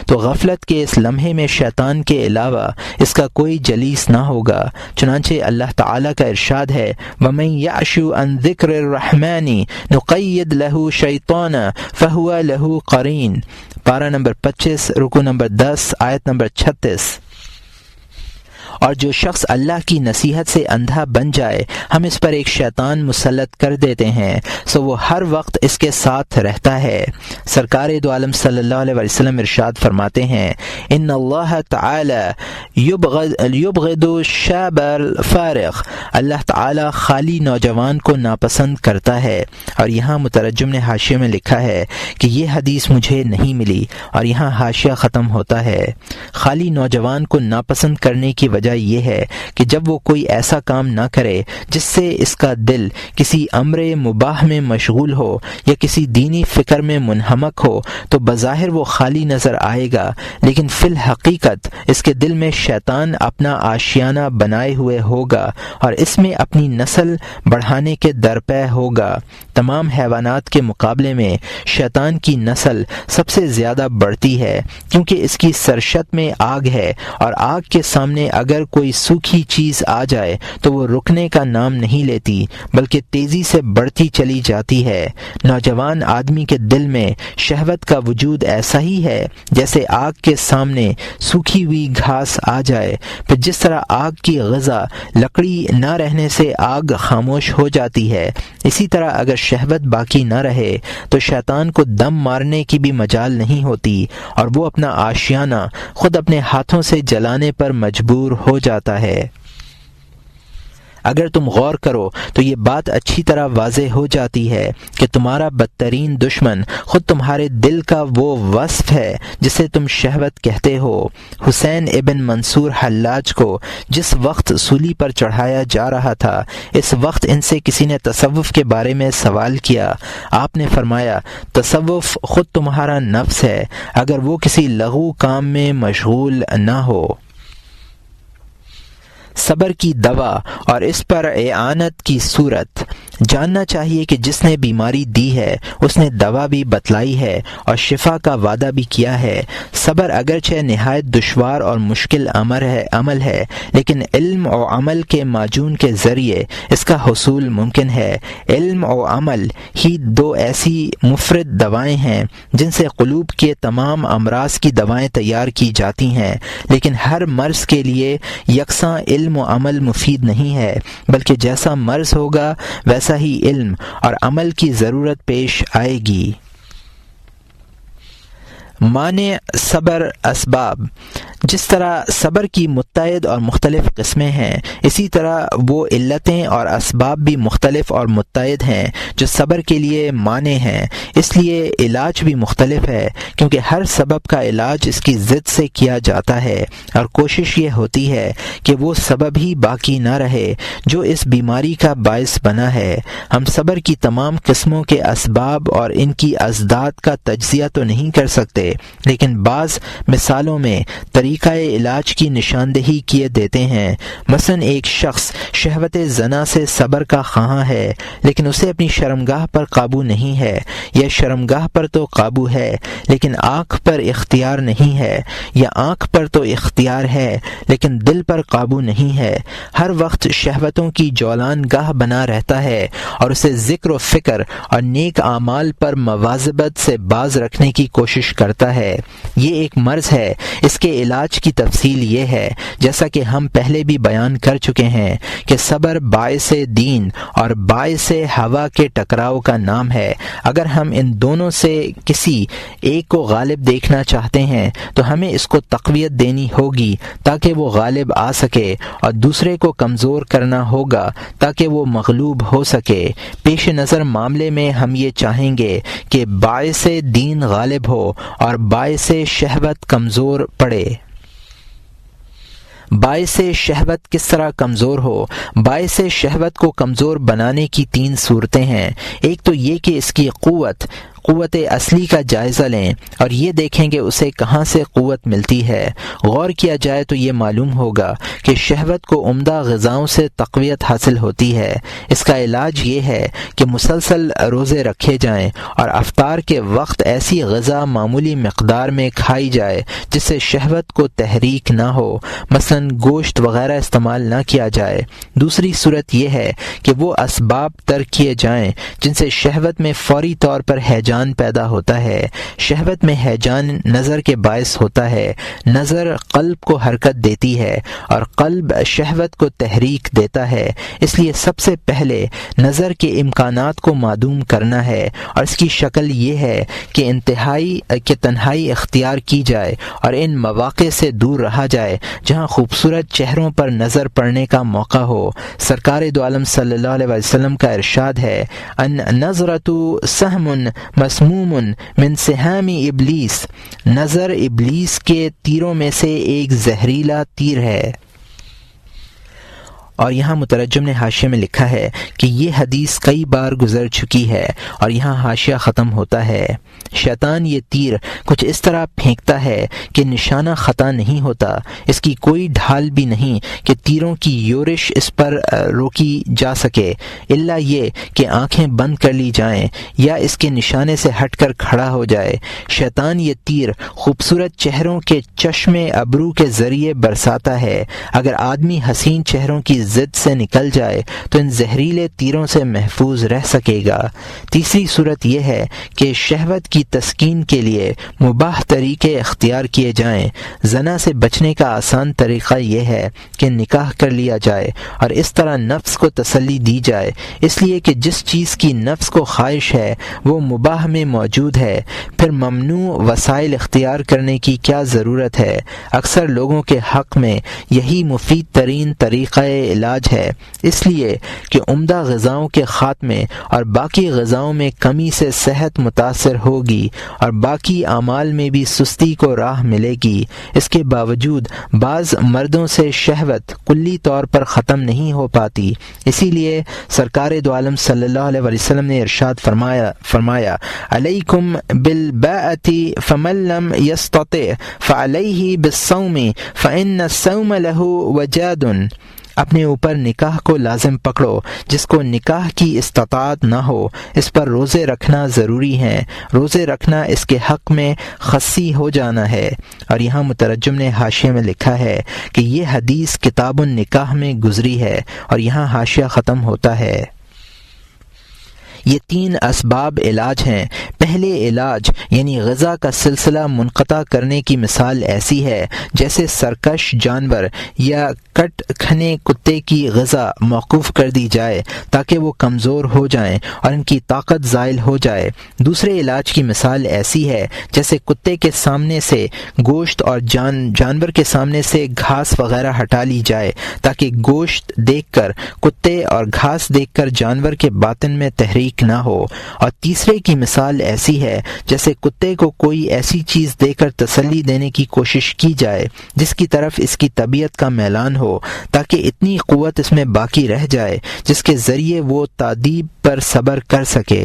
تو غفلت کے اس لمحے میں شیطان کے علاوہ اس کا کوئی جلیس نہ ہوگا۔ چنانچہ اللہ تعالیٰ کا ارشاد ہے وَمَن يَعْشُ عَن ذِكْرِ الرَّحْمَنِ نُقَيِّضْ لَهُ شَيْطَانًا فَهُوَ لَهُ قَرِينٌ۔ پارہ نمبر 25 رکوع نمبر 10 آیت نمبر 36۔ اور جو شخص اللہ کی نصیحت سے اندھا بن جائے ہم اس پر ایک شیطان مسلط کر دیتے ہیں، سو وہ ہر وقت اس کے ساتھ رہتا ہے۔ سرکار دو عالم صلی اللہ علیہ وسلم ارشاد فرماتے ہیں ان اللہ تعالی یبغض الشاب الفارغ، اللہ تعالی خالی نوجوان کو ناپسند کرتا ہے۔ اور یہاں مترجم نے حاشیے میں لکھا ہے کہ یہ حدیث مجھے نہیں ملی، اور یہاں حاشیہ ختم ہوتا ہے۔ خالی نوجوان کو ناپسند کرنے کی وجہ یہ ہے کہ جب وہ کوئی ایسا کام نہ کرے جس سے اس کا دل کسی امر مباح میں مشغول ہو یا کسی دینی فکر میں منہمک ہو تو بظاہر وہ خالی نظر آئے گا، لیکن فی الحقیقت اس کے دل میں شیطان اپنا آشیانہ بنائے ہوئے ہوگا اور اس میں اپنی نسل بڑھانے کے درپے ہوگا۔ تمام حیوانات کے مقابلے میں شیطان کی نسل سب سے زیادہ بڑھتی ہے، کیونکہ اس کی سرشت میں آگ ہے، اور آگ کے سامنے اگر کوئی سوکھی چیز آ جائے تو وہ رکنے کا نام نہیں لیتی بلکہ تیزی سے بڑھتی چلی جاتی ہے۔ نوجوان آدمی کے دل میں شہوت کا وجود ایسا ہی ہے جیسے آگ کے سامنے سوکھی ہوئی گھاس آ جائے، پھر جس طرح آگ کی غذا لکڑی نہ رہنے سے آگ خاموش ہو جاتی ہے، اسی طرح اگر شہوت باقی نہ رہے تو شیطان کو دم مارنے کی بھی مجال نہیں ہوتی اور وہ اپنا آشیانہ خود اپنے ہاتھوں سے جلانے پر مجبور ہو جاتا ہے۔ اگر تم غور کرو تو یہ بات اچھی طرح واضح ہو جاتی ہے کہ تمہارا بدترین دشمن خود تمہارے دل کا وہ وصف ہے جسے تم شہوت کہتے ہو۔ حسین ابن منصور حلاج کو جس وقت سولی پر چڑھایا جا رہا تھا اس وقت ان سے کسی نے تصوف کے بارے میں سوال کیا۔ آپ نے فرمایا تصوف خود تمہارا نفس ہے اگر وہ کسی لغو کام میں مشغول نہ ہو۔ صبر کی دوا اور اس پر اعانت کی صورت۔ جاننا چاہیے کہ جس نے بیماری دی ہے اس نے دوا بھی بتلائی ہے اور شفا کا وعدہ بھی کیا ہے۔ صبر اگرچہ نہایت دشوار اور مشکل عمل ہے لیکن علم و عمل کے معجون کے ذریعے اس کا حصول ممکن ہے۔ علم و عمل ہی دو ایسی مفرد دوائیں ہیں جن سے قلوب کے تمام امراض کی دوائیں تیار کی جاتی ہیں، لیکن ہر مرض کے لیے یکساں علم و عمل مفید نہیں ہے، بلکہ جیسا مرض ہوگا ویسا ہی علم اور عمل کی ضرورت پیش آئے گی۔ مانع صبر اسباب۔ جس طرح صبر کی متعدد اور مختلف قسمیں ہیں، اسی طرح وہ علتیں اور اسباب بھی مختلف اور متعدد ہیں جو صبر کے لیے مانع ہیں۔ اس لیے علاج بھی مختلف ہے، کیونکہ ہر سبب کا علاج اس کی ضد سے کیا جاتا ہے، اور کوشش یہ ہوتی ہے کہ وہ سبب ہی باقی نہ رہے جو اس بیماری کا باعث بنا ہے۔ ہم صبر کی تمام قسموں کے اسباب اور ان کی ازداد کا تجزیہ تو نہیں کر سکتے، لیکن بعض مثالوں میں طریقہ علاج کی نشاندہی کیے دیتے ہیں۔ مثلا ایک شخص شہوت زنا سے صبر کا خواہاں ہے، لیکن اسے اپنی شرمگاہ پر قابو نہیں ہے، یا شرمگاہ پر تو قابو ہے لیکن آنکھ پر اختیار نہیں ہے، یا آنکھ پر تو اختیار ہے لیکن دل پر قابو نہیں ہے۔ ہر وقت شہوتوں کی جولان گاہ بنا رہتا ہے اور اسے ذکر و فکر اور نیک اعمال پر مواظبت سے باز رکھنے کی کوشش کرتا ہے۔ یہ ایک مرض ہے۔ اس کے علاج کی تفصیل یہ ہے، جیسا کہ ہم پہلے بھی بیان کر چکے ہیں، کہ صبر باعث دین اور باعث ہوا کے ٹکراؤ کا نام ہے۔ اگر ہم ان دونوں سے کسی ایک کو غالب دیکھنا چاہتے ہیں تو ہمیں اس کو تقویت دینی ہوگی تاکہ وہ غالب آ سکے، اور دوسرے کو کمزور کرنا ہوگا تاکہ وہ مغلوب ہو سکے۔ پیش نظر معاملے میں ہم یہ چاہیں گے کہ باعث دین غالب ہو اور باعث شہوت کمزور پڑے۔ باعث شہوت کس طرح کمزور ہو؟ باعث شہوت کو کمزور بنانے کی 3 صورتیں ہیں۔ ایک تو یہ کہ اس کی قوت اصلی کا جائزہ لیں اور یہ دیکھیں کہ اسے کہاں سے قوت ملتی ہے۔ غور کیا جائے تو یہ معلوم ہوگا کہ شہوت کو عمدہ غذاؤں سے تقویت حاصل ہوتی ہے۔ اس کا علاج یہ ہے کہ مسلسل روزے رکھے جائیں اور افطار کے وقت ایسی غذا معمولی مقدار میں کھائی جائے جس سے شہوت کو تحریک نہ ہو، مثلا گوشت وغیرہ استعمال نہ کیا جائے۔ دوسری صورت یہ ہے کہ وہ اسباب ترک کیے جائیں جن سے شہوت میں فوری طور پر ہیجان پیدا ہوتا ہے۔ شہوت میں ہیجان نظر کے باعث ہوتا ہے۔ نظر قلب کو حرکت دیتی ہے اور قلب شہوت کو تحریک دیتا ہے۔ اس لیے سب سے پہلے نظر کے امکانات کو معدوم کرنا ہے، اور اس کی شکل یہ ہے کہ تنہائی اختیار کی جائے اور ان مواقع سے دور رہا جائے جہاں خوبصورت چہروں پر نظر پڑنے کا موقع ہو۔ سرکار دو عالم صلی اللہ علیہ وسلم کا ارشاد ہے، ان نظرۃ سہم مسموم من سہام ابلیس، نظر ابلیس کے تیروں میں سے ایک زہریلا تیر ہے۔ اور یہاں مترجم نے حاشیے میں لکھا ہے کہ یہ حدیث کئی بار گزر چکی ہے، اور یہاں حاشیہ ختم ہوتا ہے۔ شیطان یہ تیر کچھ اس طرح پھینکتا ہے کہ نشانہ خطا نہیں ہوتا، اس کی کوئی ڈھال بھی نہیں کہ تیروں کی یورش اس پر روکی جا سکے، الا یہ کہ آنکھیں بند کر لی جائیں یا اس کے نشانے سے ہٹ کر کھڑا ہو جائے۔ شیطان یہ تیر خوبصورت چہروں کے چشم ابرو کے ذریعے برساتا ہے۔ اگر آدمی حسین چہروں کی ضد سے نکل جائے تو ان زہریلے تیروں سے محفوظ رہ سکے گا۔ تیسری صورت یہ ہے کہ شہوت کی تسکین کے لیے مباح طریقے اختیار کیے جائیں۔ زنا سے بچنے کا آسان طریقہ یہ ہے کہ نکاح کر لیا جائے اور اس طرح نفس کو تسلی دی جائے، اس لیے کہ جس چیز کی نفس کو خواہش ہے وہ مباح میں موجود ہے، پھر ممنوع وسائل اختیار کرنے کی کیا ضرورت ہے؟ اکثر لوگوں کے حق میں یہی مفید ترین طریقہ علاج ہے، اس لیے کہ عمدہ غذاؤں کے خاتمے اور باقی غذاؤں میں کمی سے صحت متاثر ہوگی اور باقی اعمال میں بھی سستی کو راہ ملے گی۔ اس کے باوجود بعض مردوں سے شہوت کلی طور پر ختم نہیں ہو پاتی۔ اسی لیے سرکار دو عالم صلی اللہ علیہ وسلم نے ارشاد فرمایا علیکم بالباءۃ فمن لم یستطع فعلیہ بالصوم فإن الصوم لہ وجاد، اپنے اوپر نکاح کو لازم پکڑو، جس کو نکاح کی استطاعت نہ ہو اس پر روزے رکھنا ضروری ہے، روزے رکھنا اس کے حق میں خصی ہو جانا ہے۔ اور یہاں مترجم نے حاشیے میں لکھا ہے کہ یہ حدیث کتاب النکاح میں گزری ہے، اور یہاں حاشیہ ختم ہوتا ہے۔ یہ 3 اسباب علاج ہیں۔ پہلے علاج یعنی غذا کا سلسلہ منقطع کرنے کی مثال ایسی ہے جیسے سرکش جانور یا کٹ کھنے کتے کی غذا موقوف کر دی جائے تاکہ وہ کمزور ہو جائیں اور ان کی طاقت زائل ہو جائے۔ دوسرے علاج کی مثال ایسی ہے جیسے کتے کے سامنے سے گوشت اور جانور کے سامنے سے گھاس وغیرہ ہٹا لی جائے تاکہ گوشت دیکھ کر کتے اور گھاس دیکھ کر جانور کے باطن میں تحریک نہ ہو۔ اور تیسرے کی مثال ایسی ہے جیسے کتے کو کوئی ایسی چیز دے کر تسلی دینے کی کوشش کی جائے جس کی طرف اس کی طبیعت کا میلان ہو تاکہ اتنی قوت اس میں باقی رہ جائے جس کے ذریعے وہ تادیب پر صبر کر سکے۔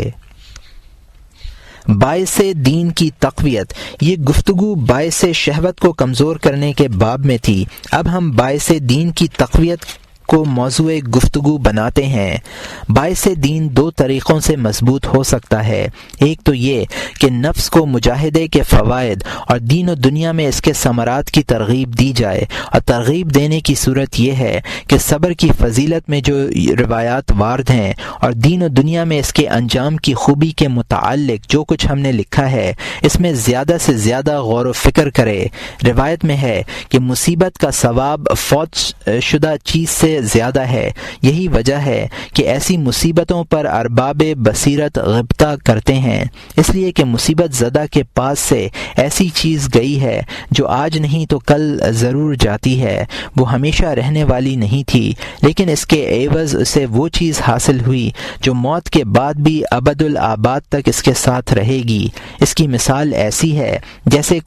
باعث دین کی تقویت، یہ گفتگو باعث شہوت کو کمزور کرنے کے باب میں تھی۔ اب ہم باعث دین کی تقویت کو موضوع گفتگو بناتے ہیں۔ باعث دین دو طریقوں سے مضبوط ہو سکتا ہے۔ ایک تو یہ کہ نفس کو مجاہدے کے فوائد اور دین و دنیا میں اس کے ثمرات کی ترغیب دی جائے، اور ترغیب دینے کی صورت یہ ہے کہ صبر کی فضیلت میں جو روایات وارد ہیں اور دین و دنیا میں اس کے انجام کی خوبی کے متعلق جو کچھ ہم نے لکھا ہے اس میں زیادہ سے زیادہ غور و فکر کرے۔ روایت میں ہے کہ مصیبت کا ثواب فوت شدہ چیز سے زیادہ ہے۔ یہی وجہ ہے کہ ایسی مصیبتوں پر ارباب بصیرت غبطہ کرتے ہیں، اس لیے کہ مصیبت زدہ کے پاس سے ایسی چیز گئی ہے جو آج نہیں تو کل ضرور جاتی ہے، وہ ہمیشہ رہنے والی نہیں تھی، لیکن اس کے عوض اسے وہ چیز حاصل ہوئی جو موت کے بعد بھی ابد الآباد تک اس کے ساتھ رہے گی۔ اس کی مثال ایسی ہے جیسے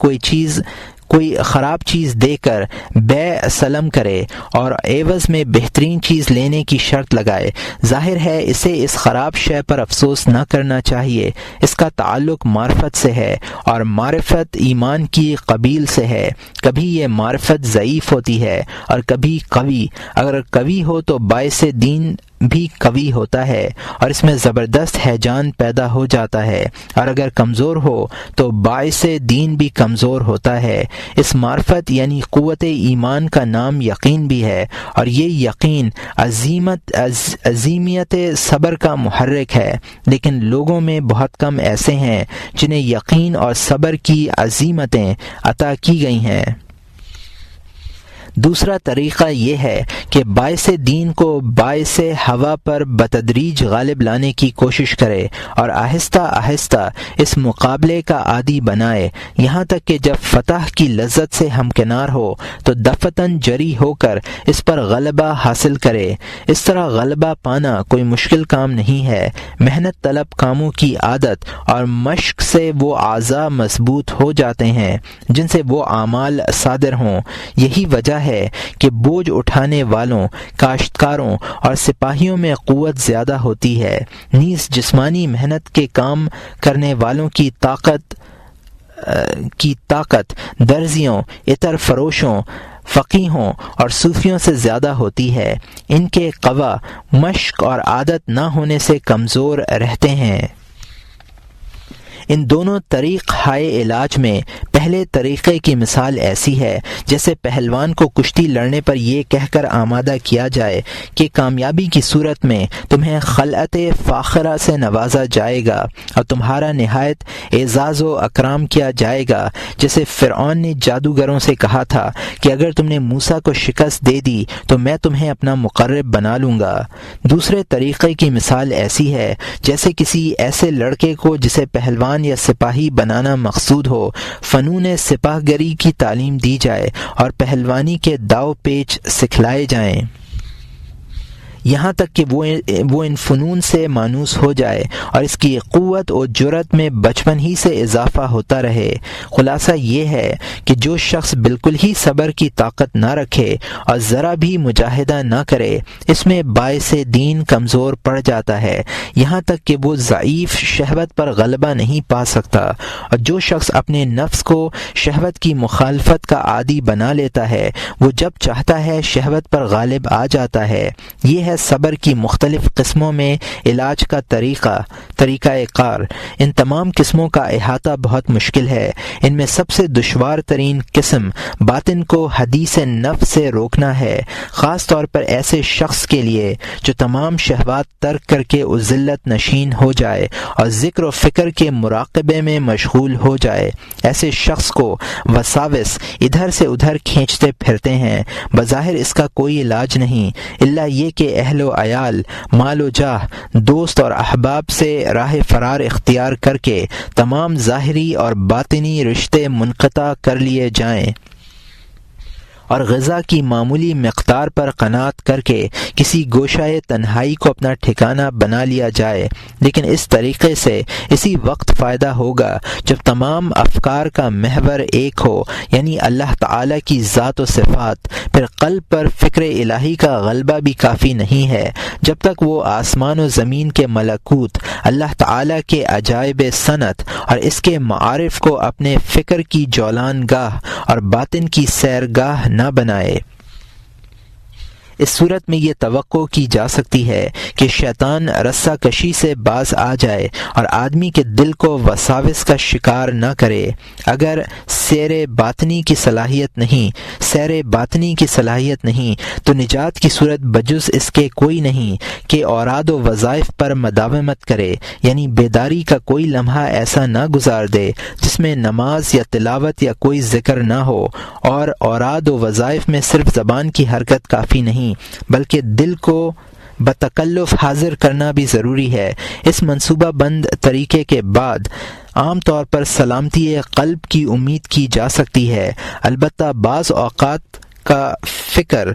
کوئی خراب چیز دے کر بیع سلم کرے اور عوض میں بہترین چیز لینے کی شرط لگائے۔ ظاہر ہے اسے اس خراب شے پر افسوس نہ کرنا چاہیے۔ اس کا تعلق معرفت سے ہے اور معرفت ایمان کی قبیل سے ہے۔ کبھی یہ معرفت ضعیف ہوتی ہے اور کبھی قوی۔ اگر قوی ہو تو باعث دین بھی قوی ہوتا ہے اور اس میں زبردست ہیجان پیدا ہو جاتا ہے، اور اگر کمزور ہو تو باعث دین بھی کمزور ہوتا ہے۔ اس معرفت یعنی قوت ایمان کا نام یقین بھی ہے، اور یہ یقین عظیمیت صبر کا محرک ہے، لیکن لوگوں میں بہت کم ایسے ہیں جنہیں یقین اور صبر کی عظیمتیں عطا کی گئی ہیں۔ دوسرا طریقہ یہ ہے کہ باعث دین کو باعث ہوا پر بتدریج غالب لانے کی کوشش کرے اور آہستہ آہستہ اس مقابلے کا عادی بنائے، یہاں تک کہ جب فتح کی لذت سے ہمکنار ہو تو دفتن جری ہو کر اس پر غلبہ حاصل کرے۔ اس طرح غلبہ پانا کوئی مشکل کام نہیں ہے۔ محنت طلب کاموں کی عادت اور مشق سے وہ اعضاء مضبوط ہو جاتے ہیں جن سے وہ اعمال صادر ہوں۔ یہی وجہ ہے کہ بوجھ اٹھانے والوں، کاشتکاروں اور سپاہیوں میں قوت زیادہ ہوتی ہے، نیز جسمانی محنت کے کام کرنے والوں کی طاقت درزیوں، عطر فروشوں، فقیہوں اور صوفیوں سے زیادہ ہوتی ہے۔ ان کے قوا مشق اور عادت نہ ہونے سے کمزور رہتے ہیں۔ ان دونوں طریق ہائے علاج میں پہلے طریقے کی مثال ایسی ہے جیسے پہلوان کو کشتی لڑنے پر یہ کہہ کر آمادہ کیا جائے کہ کامیابی کی صورت میں تمہیں خلعت فاخرہ سے نوازا جائے گا اور تمہارا نہایت اعزاز و اکرام کیا جائے گا، جیسے فرعون نے جادوگروں سے کہا تھا کہ اگر تم نے موسیٰ کو شکست دے دی تو میں تمہیں اپنا مقرب بنا لوں گا۔ دوسرے طریقے کی مثال ایسی ہے جیسے کسی ایسے لڑکے کو جسے پہلوان یا سپاہی بنانا مقصود ہو، فنون سپاہ گری کی تعلیم دی جائے اور پہلوانی کے داؤ پیچ سکھلائے جائیں، یہاں تک کہ وہ ان فنون سے مانوس ہو جائے اور اس کی قوت و جرأت میں بچپن ہی سے اضافہ ہوتا رہے۔ خلاصہ یہ ہے کہ جو شخص بالکل ہی صبر کی طاقت نہ رکھے اور ذرا بھی مجاہدہ نہ کرے، اس میں باعث دین کمزور پڑ جاتا ہے، یہاں تک کہ وہ ضعیف شہوت پر غلبہ نہیں پا سکتا، اور جو شخص اپنے نفس کو شہوت کی مخالفت کا عادی بنا لیتا ہے وہ جب چاہتا ہے شہوت پر غالب آ جاتا ہے۔ یہ ہے ہے صبر کی مختلف قسموں میں علاج کا طریقہ کار۔ ان تمام قسموں کا احاطہ بہت مشکل ہے۔ ان میں سب سے دشوار ترین قسم باطن کو حدیث نفس سے روکنا ہے، خاص طور پر ایسے شخص کے لیے جو تمام شہوات ترک کر کے ذلت نشین ہو جائے اور ذکر و فکر کے مراقبے میں مشغول ہو جائے۔ ایسے شخص کو وساوس ادھر سے ادھر کھینچتے پھرتے ہیں۔ بظاہر اس کا کوئی علاج نہیں الا یہ کہ اہل و عیال، مال و جاہ، دوست اور احباب سے راہ فرار اختیار کر کے تمام ظاہری اور باطنی رشتے منقطع کر لیے جائیں اور غذا کی معمولی مقدار پر قناعت کر کے کسی گوشۂ تنہائی کو اپنا ٹھکانہ بنا لیا جائے۔ لیکن اس طریقے سے اسی وقت فائدہ ہوگا جب تمام افکار کا محور ایک ہو، یعنی اللہ تعالی کی ذات و صفات۔ پھر قلب پر فکر الہی کا غلبہ بھی کافی نہیں ہے جب تک وہ آسمان و زمین کے ملکوت، اللہ تعالی کے عجائب صنعت اور اس کے معارف کو اپنے فکر کی جولان گاہ اور باطن کی سیرگاہ نہ بنائے۔ اس صورت میں یہ توقع کی جا سکتی ہے کہ شیطان رسہ کشی سے باز آ جائے اور آدمی کے دل کو وساوس کا شکار نہ کرے۔ اگر سیر باطنی کی صلاحیت نہیں تو نجات کی صورت بجز اس کے کوئی نہیں کہ اوراد و وظائف پر مداومت کرے، یعنی بیداری کا کوئی لمحہ ایسا نہ گزار دے جس میں نماز یا تلاوت یا کوئی ذکر نہ ہو۔ اور اوراد و وظائف میں صرف زبان کی حرکت کافی نہیں بلکہ دل کو بتکلف حاضر کرنا بھی ضروری ہے۔ اس منصوبہ بند طریقے کے بعد عام طور پر سلامتی قلب کی امید کی جا سکتی ہے، البتہ بعض اوقات کا فکر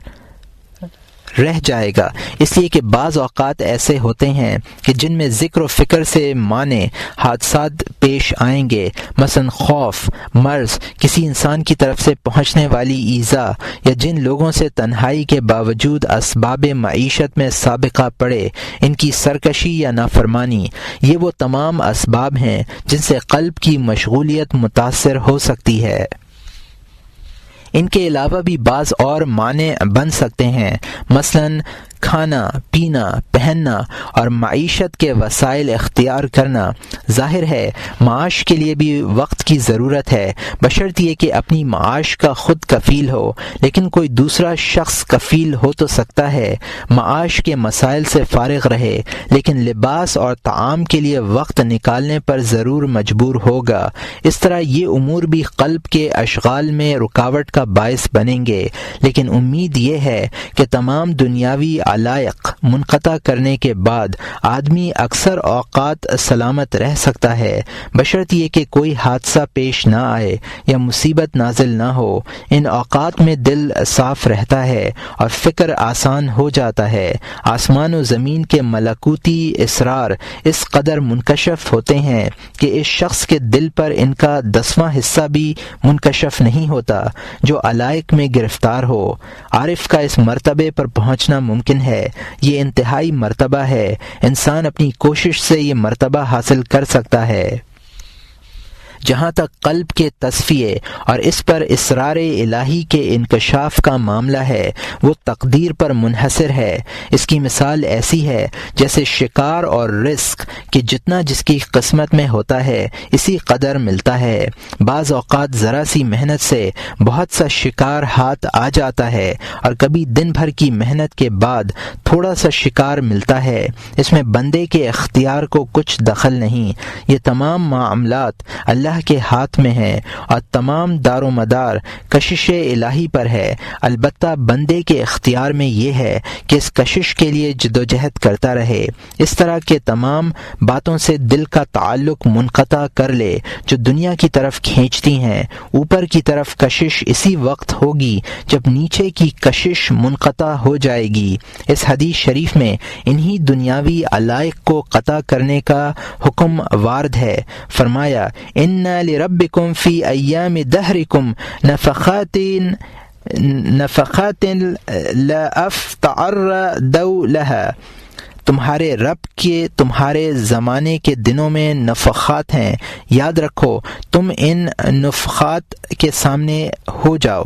رہ جائے گا، اس لیے کہ بعض اوقات ایسے ہوتے ہیں کہ جن میں ذکر و فکر سے مانع حادثات پیش آئیں گے، مثلا خوف، مرض، کسی انسان کی طرف سے پہنچنے والی ایذا، یا جن لوگوں سے تنہائی کے باوجود اسباب معیشت میں سابقہ پڑے ان کی سرکشی یا نافرمانی۔ یہ وہ تمام اسباب ہیں جن سے قلب کی مشغولیت متاثر ہو سکتی ہے۔ ان کے علاوہ بھی بعض اور معنی بن سکتے ہیں، مثلا کھانا، پینا، پہننا اور معیشت کے وسائل اختیار کرنا۔ ظاہر ہے معاش کے لیے بھی وقت کی ضرورت ہے، بشرط یہ کہ اپنی معاش کا خود کفیل ہو، لیکن کوئی دوسرا شخص کفیل ہو تو سکتا ہے، معاش کے مسائل سے فارغ رہے، لیکن لباس اور طعام کے لیے وقت نکالنے پر ضرور مجبور ہوگا۔ اس طرح یہ امور بھی قلب کے اشغال میں رکاوٹ کا باعث بنیں گے، لیکن امید یہ ہے کہ تمام دنیاوی علائق منقطع کرنے کے بعد آدمی اکثر اوقات سلامت رہ سکتا ہے، بشرط یہ کہ کوئی حادثہ پیش نہ آئے یا مصیبت نازل نہ ہو۔ ان اوقات میں دل صاف رہتا ہے اور فکر آسان ہو جاتا ہے۔ آسمان و زمین کے ملکوتی اسرار اس قدر منکشف ہوتے ہیں کہ اس شخص کے دل پر ان کا 10واں حصہ بھی منکشف نہیں ہوتا جو علائق میں گرفتار ہو۔ عارف کا اس مرتبے پر پہنچنا ممکن ہے، یہ انتہائی مرتبہ ہے، انسان اپنی کوشش سے یہ مرتبہ حاصل کر سکتا ہے۔ جہاں تک قلب کے تصفیے اور اس پر اسرار الہی کے انکشاف کا معاملہ ہے وہ تقدیر پر منحصر ہے۔ اس کی مثال ایسی ہے جیسے شکار اور رزق کہ جتنا جس کی قسمت میں ہوتا ہے اسی قدر ملتا ہے۔ بعض اوقات ذرا سی محنت سے بہت سا شکار ہاتھ آ جاتا ہے اور کبھی دن بھر کی محنت کے بعد تھوڑا سا شکار ملتا ہے، اس میں بندے کے اختیار کو کچھ دخل نہیں۔ یہ تمام معاملات اللہ کے ہاتھ میں ہے اور تمام دار و مدار کشش الہی پر ہے، البتہ بندے کے اختیار میں یہ ہے کہ اس کشش کے لیے جدوجہد کرتا رہے۔ اس طرح کے تمام باتوں سے دل کا تعلق منقطع کر لے جو دنیا کی طرف کھینچتی ہیں۔ اوپر کی طرف کشش اسی وقت ہوگی جب نیچے کی کشش منقطع ہو جائے گی۔ اس حدیث شریف میں انہی دنیاوی علائق کو قطع کرنے کا حکم وارد ہے۔ فرمایا ان لربکم فی ایام دہرکم نفخات لا افتعرضوا لها، تمہارے رب کے تمہارے زمانے کے دنوں میں نفخات ہیں، یاد رکھو تم ان نفخات کے سامنے ہو جاؤ،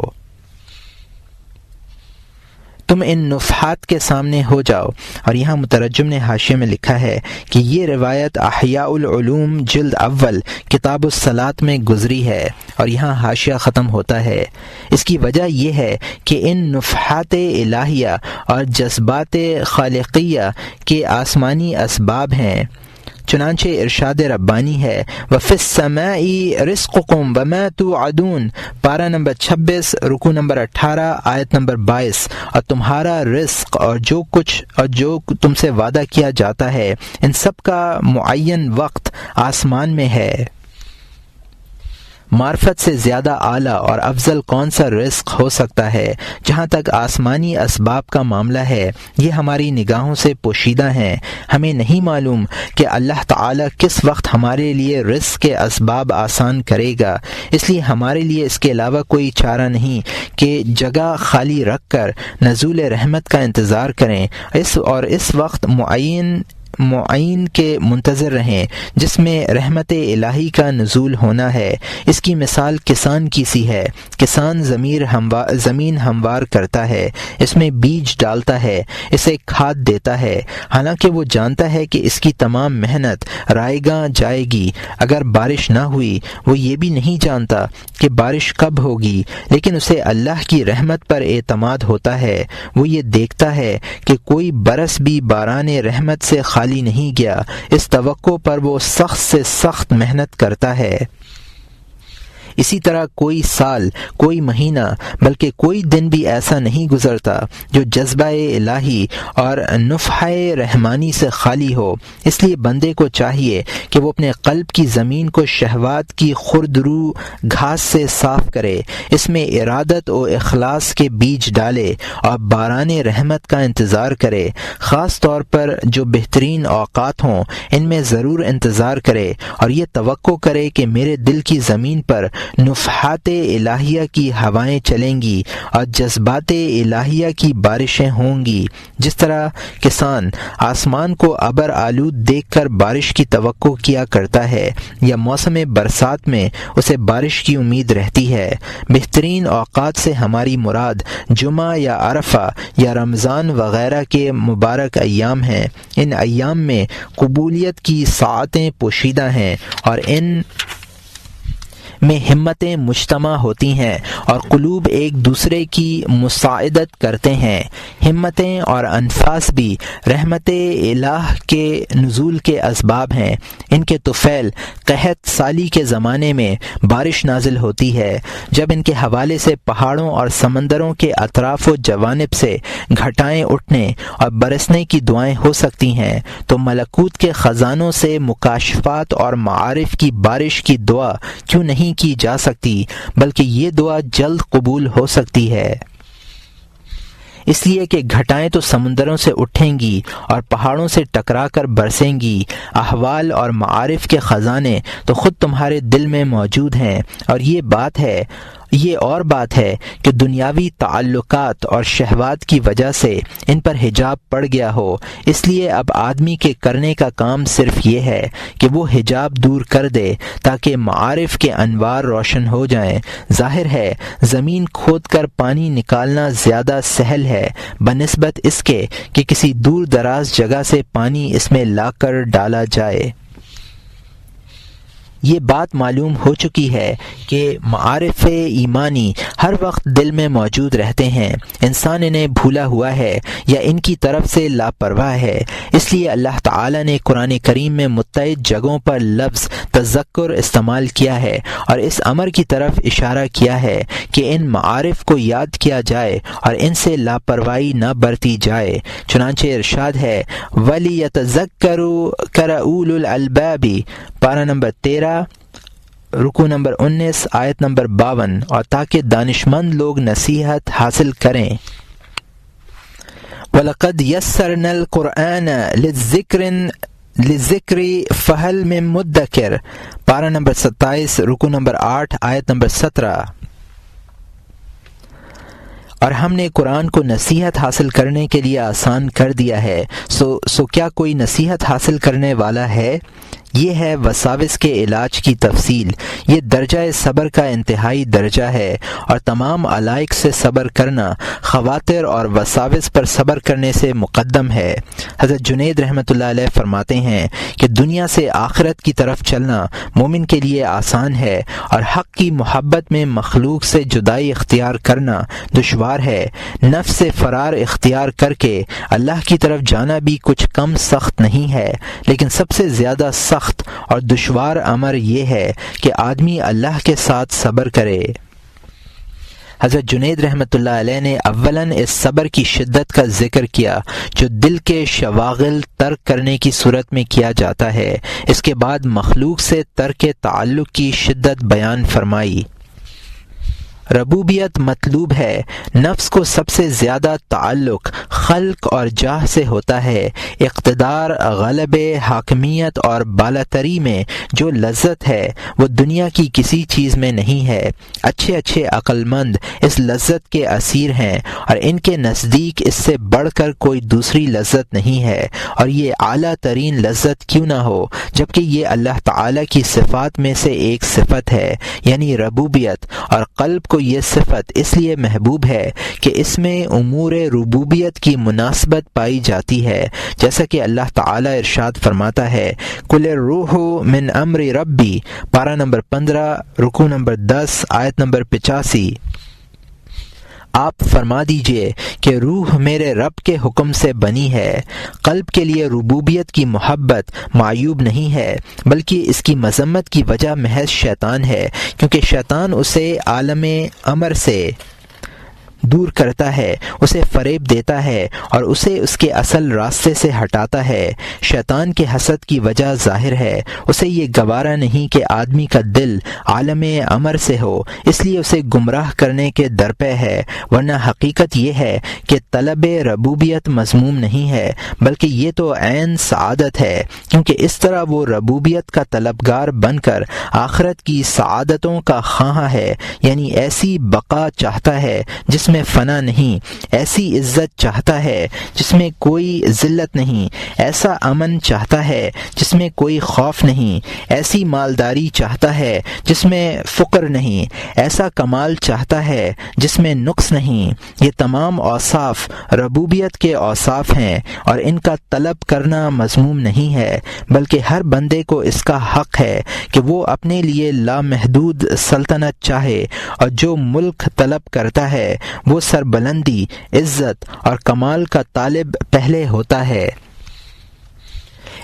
تم ان نفحات کے سامنے ہو جاؤ۔ اور یہاں مترجم نے حاشیے میں لکھا ہے کہ یہ روایت احیاء العلوم جلد اول کتاب الصلاۃ میں گزری ہے، اور یہاں حاشیہ ختم ہوتا ہے۔ اس کی وجہ یہ ہے کہ ان نفحات الہیہ اور جذبات خالقیہ کے آسمانی اسباب ہیں۔ چنانچہ ارشاد ربانی ہے وَفِي السَّمَاءِ رِزْقُكُمْ وَمَا تُوعَدُونَ، پارہ نمبر 26 رکوع نمبر 18 آیت نمبر 22، اور تمہارا رزق اور جو تم سے وعدہ کیا جاتا ہے ان سب کا معین وقت آسمان میں ہے۔ معرفت سے زیادہ اعلیٰ اور افضل کون سا رزق ہو سکتا ہے؟ جہاں تک آسمانی اسباب کا معاملہ ہے یہ ہماری نگاہوں سے پوشیدہ ہیں، ہمیں نہیں معلوم کہ اللہ تعالیٰ کس وقت ہمارے لیے رزق کے اسباب آسان کرے گا، اس لیے ہمارے لیے اس کے علاوہ کوئی چارہ نہیں کہ جگہ خالی رکھ کر نزول رحمت کا انتظار کریں اس وقت معین کے منتظر رہیں جس میں رحمت الہی کا نزول ہونا ہے۔ اس کی مثال کسان کی سی ہے۔ کسان زمین ہموار کرتا ہے، اس میں بیج ڈالتا ہے، اسے کھاد دیتا ہے، حالانکہ وہ جانتا ہے کہ اس کی تمام محنت رائے گاں جائے گی اگر بارش نہ ہوئی۔ وہ یہ بھی نہیں جانتا کہ بارش کب ہوگی، لیکن اسے اللہ کی رحمت پر اعتماد ہوتا ہے۔ وہ یہ دیکھتا ہے کہ کوئی برس بھی باران رحمت سے خالی نہیں گیا، اس توقع پر وہ سخت سے سخت محنت کرتا ہے۔ اسی طرح کوئی سال، کوئی مہینہ، بلکہ کوئی دن بھی ایسا نہیں گزرتا جو جذبہ الہی اور نفحہ رحمانی سے خالی ہو۔ اس لیے بندے کو چاہیے کہ وہ اپنے قلب کی زمین کو شہوات کی خردرو گھاس سے صاف کرے، اس میں ارادت و اخلاص کے بیج ڈالے اور باران رحمت کا انتظار کرے۔ خاص طور پر جو بہترین اوقات ہوں ان میں ضرور انتظار کرے اور یہ توقع کرے کہ میرے دل کی زمین پر نفحات الہیہ کی ہوائیں چلیں گی اور جذبات الہیہ کی بارشیں ہوں گی۔ جس طرح کسان آسمان کو ابر آلود دیکھ کر بارش کی توقع کیا کرتا ہے یا موسم برسات میں اسے بارش کی امید رہتی ہے۔ بہترین اوقات سے ہماری مراد جمعہ یا عرفہ یا رمضان وغیرہ کے مبارک ایام ہیں۔ ان ایام میں قبولیت کی ساعتیں پوشیدہ ہیں اور ان میں ہمتیں مجتمع ہوتی ہیں اور قلوب ایک دوسرے کی مساعدت کرتے ہیں۔ ہمتیں اور انفاس بھی رحمت الہ کے نزول کے اسباب ہیں۔ ان کے طفیل قحط سالی کے زمانے میں بارش نازل ہوتی ہے، جب ان کے حوالے سے پہاڑوں اور سمندروں کے اطراف و جوانب سے گھٹائیں اٹھنے اور برسنے کی دعائیں ہو سکتی ہیں، تو ملکوت کے خزانوں سے مکاشفات اور معارف کی بارش کی دعا کیوں نہیں کی جا سکتی، بلکہ یہ دعا جلد قبول ہو سکتی ہے۔ اس لیے کہ گھٹائیں تو سمندروں سے اٹھیں گی اور پہاڑوں سے ٹکرا کر برسیں گی، احوال اور معارف کے خزانے تو خود تمہارے دل میں موجود ہیں، اور یہ اور بات ہے کہ دنیاوی تعلقات اور شہوات کی وجہ سے ان پر حجاب پڑ گیا ہو۔ اس لیے اب آدمی کے کرنے کا کام صرف یہ ہے کہ وہ حجاب دور کر دے تاکہ معارف کے انوار روشن ہو جائیں۔ ظاہر ہے زمین کھود کر پانی نکالنا زیادہ سہل ہے بنسبت اس کے کہ کسی دور دراز جگہ سے پانی اس میں لا کر ڈالا جائے۔ یہ بات معلوم ہو چکی ہے کہ معارف ایمانی ہر وقت دل میں موجود رہتے ہیں، انسان انہیں بھولا ہوا ہے یا ان کی طرف سے لاپرواہ ہے۔ اس لیے اللہ تعالی نے قرآن کریم میں متعدد جگہوں پر لفظ تذکر استعمال کیا ہے اور اس امر کی طرف اشارہ کیا ہے کہ ان معارف کو یاد کیا جائے اور ان سے لاپرواہی نہ برتی جائے۔ چنانچہ ارشاد ہے وَلِيَتَذَكَّرُ أُولُو الْأَلْبَابِ، پارہ نمبر 13 رکوع نمبر 19 آیت نمبر 52، اور تاکہ دانشمند لوگ نصیحت حاصل کریں۔ وَلَقَدْ يَسَّرْنَا الْقُرْآنَ لِلذِّكْرِ فَهَلْ مِن مُدَّكِرٍ، پارہ نمبر 27 رکوع نمبر 8 آیت نمبر 17۔ اور ہم نے قرآن کو نصیحت حاصل کرنے کے لیے آسان کر دیا ہے، سو کیا کوئی نصیحت حاصل کرنے والا ہے؟ یہ ہے وساوس کے علاج کی تفصیل۔ یہ درجہ صبر کا انتہائی درجہ ہے، اور تمام علائق سے صبر کرنا خواطر اور وساوس پر صبر کرنے سے مقدم ہے۔ حضرت جنید رحمۃ اللہ علیہ فرماتے ہیں کہ دنیا سے آخرت کی طرف چلنا مومن کے لیے آسان ہے، اور حق کی محبت میں مخلوق سے جدائی اختیار کرنا دشوار ہے۔ نفس سے فرار اختیار کر کے اللہ کی طرف جانا بھی کچھ کم سخت نہیں ہے، لیکن سب سے زیادہ سخت اور دشوار امر یہ ہے کہ آدمی اللہ کے ساتھ صبر کرے۔ حضرت جنید رحمۃ اللہ علیہ نے اولاً اس صبر کی شدت کا ذکر کیا جو دل کے شواغل ترک کرنے کی صورت میں کیا جاتا ہے۔ اس کے بعد مخلوق سے ترک تعلق کی شدت بیان فرمائی۔ ربوبیت مطلوب ہے۔ نفس کو سب سے زیادہ تعلق خلق اور جاہ سے ہوتا ہے۔ اقتدار، غلبے، حاکمیت اور بالاتری میں جو لذت ہے وہ دنیا کی کسی چیز میں نہیں ہے۔ اچھے اچھے عقل مند اس لذت کے اسیر ہیں، اور ان کے نزدیک اس سے بڑھ کر کوئی دوسری لذت نہیں ہے، اور یہ اعلیٰ ترین لذت کیوں نہ ہو، جبکہ یہ اللہ تعالی کی صفات میں سے ایک صفت ہے، یعنی ربوبیت، اور قلب کو یہ صفت اس لیے محبوب ہے کہ اس میں امور ربوبیت کی مناسبت پائی جاتی ہے، جیسا کہ اللہ تعالی ارشاد فرماتا ہے قل الروح من امر ربی، پارہ نمبر 15 رکوع نمبر 10 آیت نمبر 85۔ آپ فرما دیجئے کہ روح میرے رب کے حکم سے بنی ہے۔ قلب کے لیے ربوبیت کی محبت معیوب نہیں ہے، بلکہ اس کی مذمت کی وجہ محض شیطان ہے، کیونکہ شیطان اسے عالم امر سے دور کرتا ہے، اسے فریب دیتا ہے اور اسے اس کے اصل راستے سے ہٹاتا ہے۔ شیطان کے حسد کی وجہ ظاہر ہے، اسے یہ گوارا نہیں کہ آدمی کا دل عالم امر سے ہو، اس لیے اسے گمراہ کرنے کے درپے ہے، ورنہ حقیقت یہ ہے کہ طلب ربوبیت مذموم نہیں ہے، بلکہ یہ تو عین سعادت ہے، کیونکہ اس طرح وہ ربوبیت کا طلبگار بن کر آخرت کی سعادتوں کا خواہاں ہے، یعنی ایسی بقا چاہتا ہے جس میں فنا نہیں، ایسی عزت چاہتا ہے جس میں کوئی ذلت نہیں، ایسا امن چاہتا ہے جس میں کوئی خوف نہیں، ایسی مالداری چاہتا ہے جس میں فقر نہیں، ایسا کمال چاہتا ہے جس میں نقص نہیں۔ یہ تمام اوصاف ربوبیت کے اوصاف ہیں، اور ان کا طلب کرنا مذموم نہیں ہے، بلکہ ہر بندے کو اس کا حق ہے کہ وہ اپنے لیے لامحدود سلطنت چاہے، اور جو ملک طلب کرتا ہے وہ سربلندی، عزت اور کمال کا طالب پہلے ہوتا ہے۔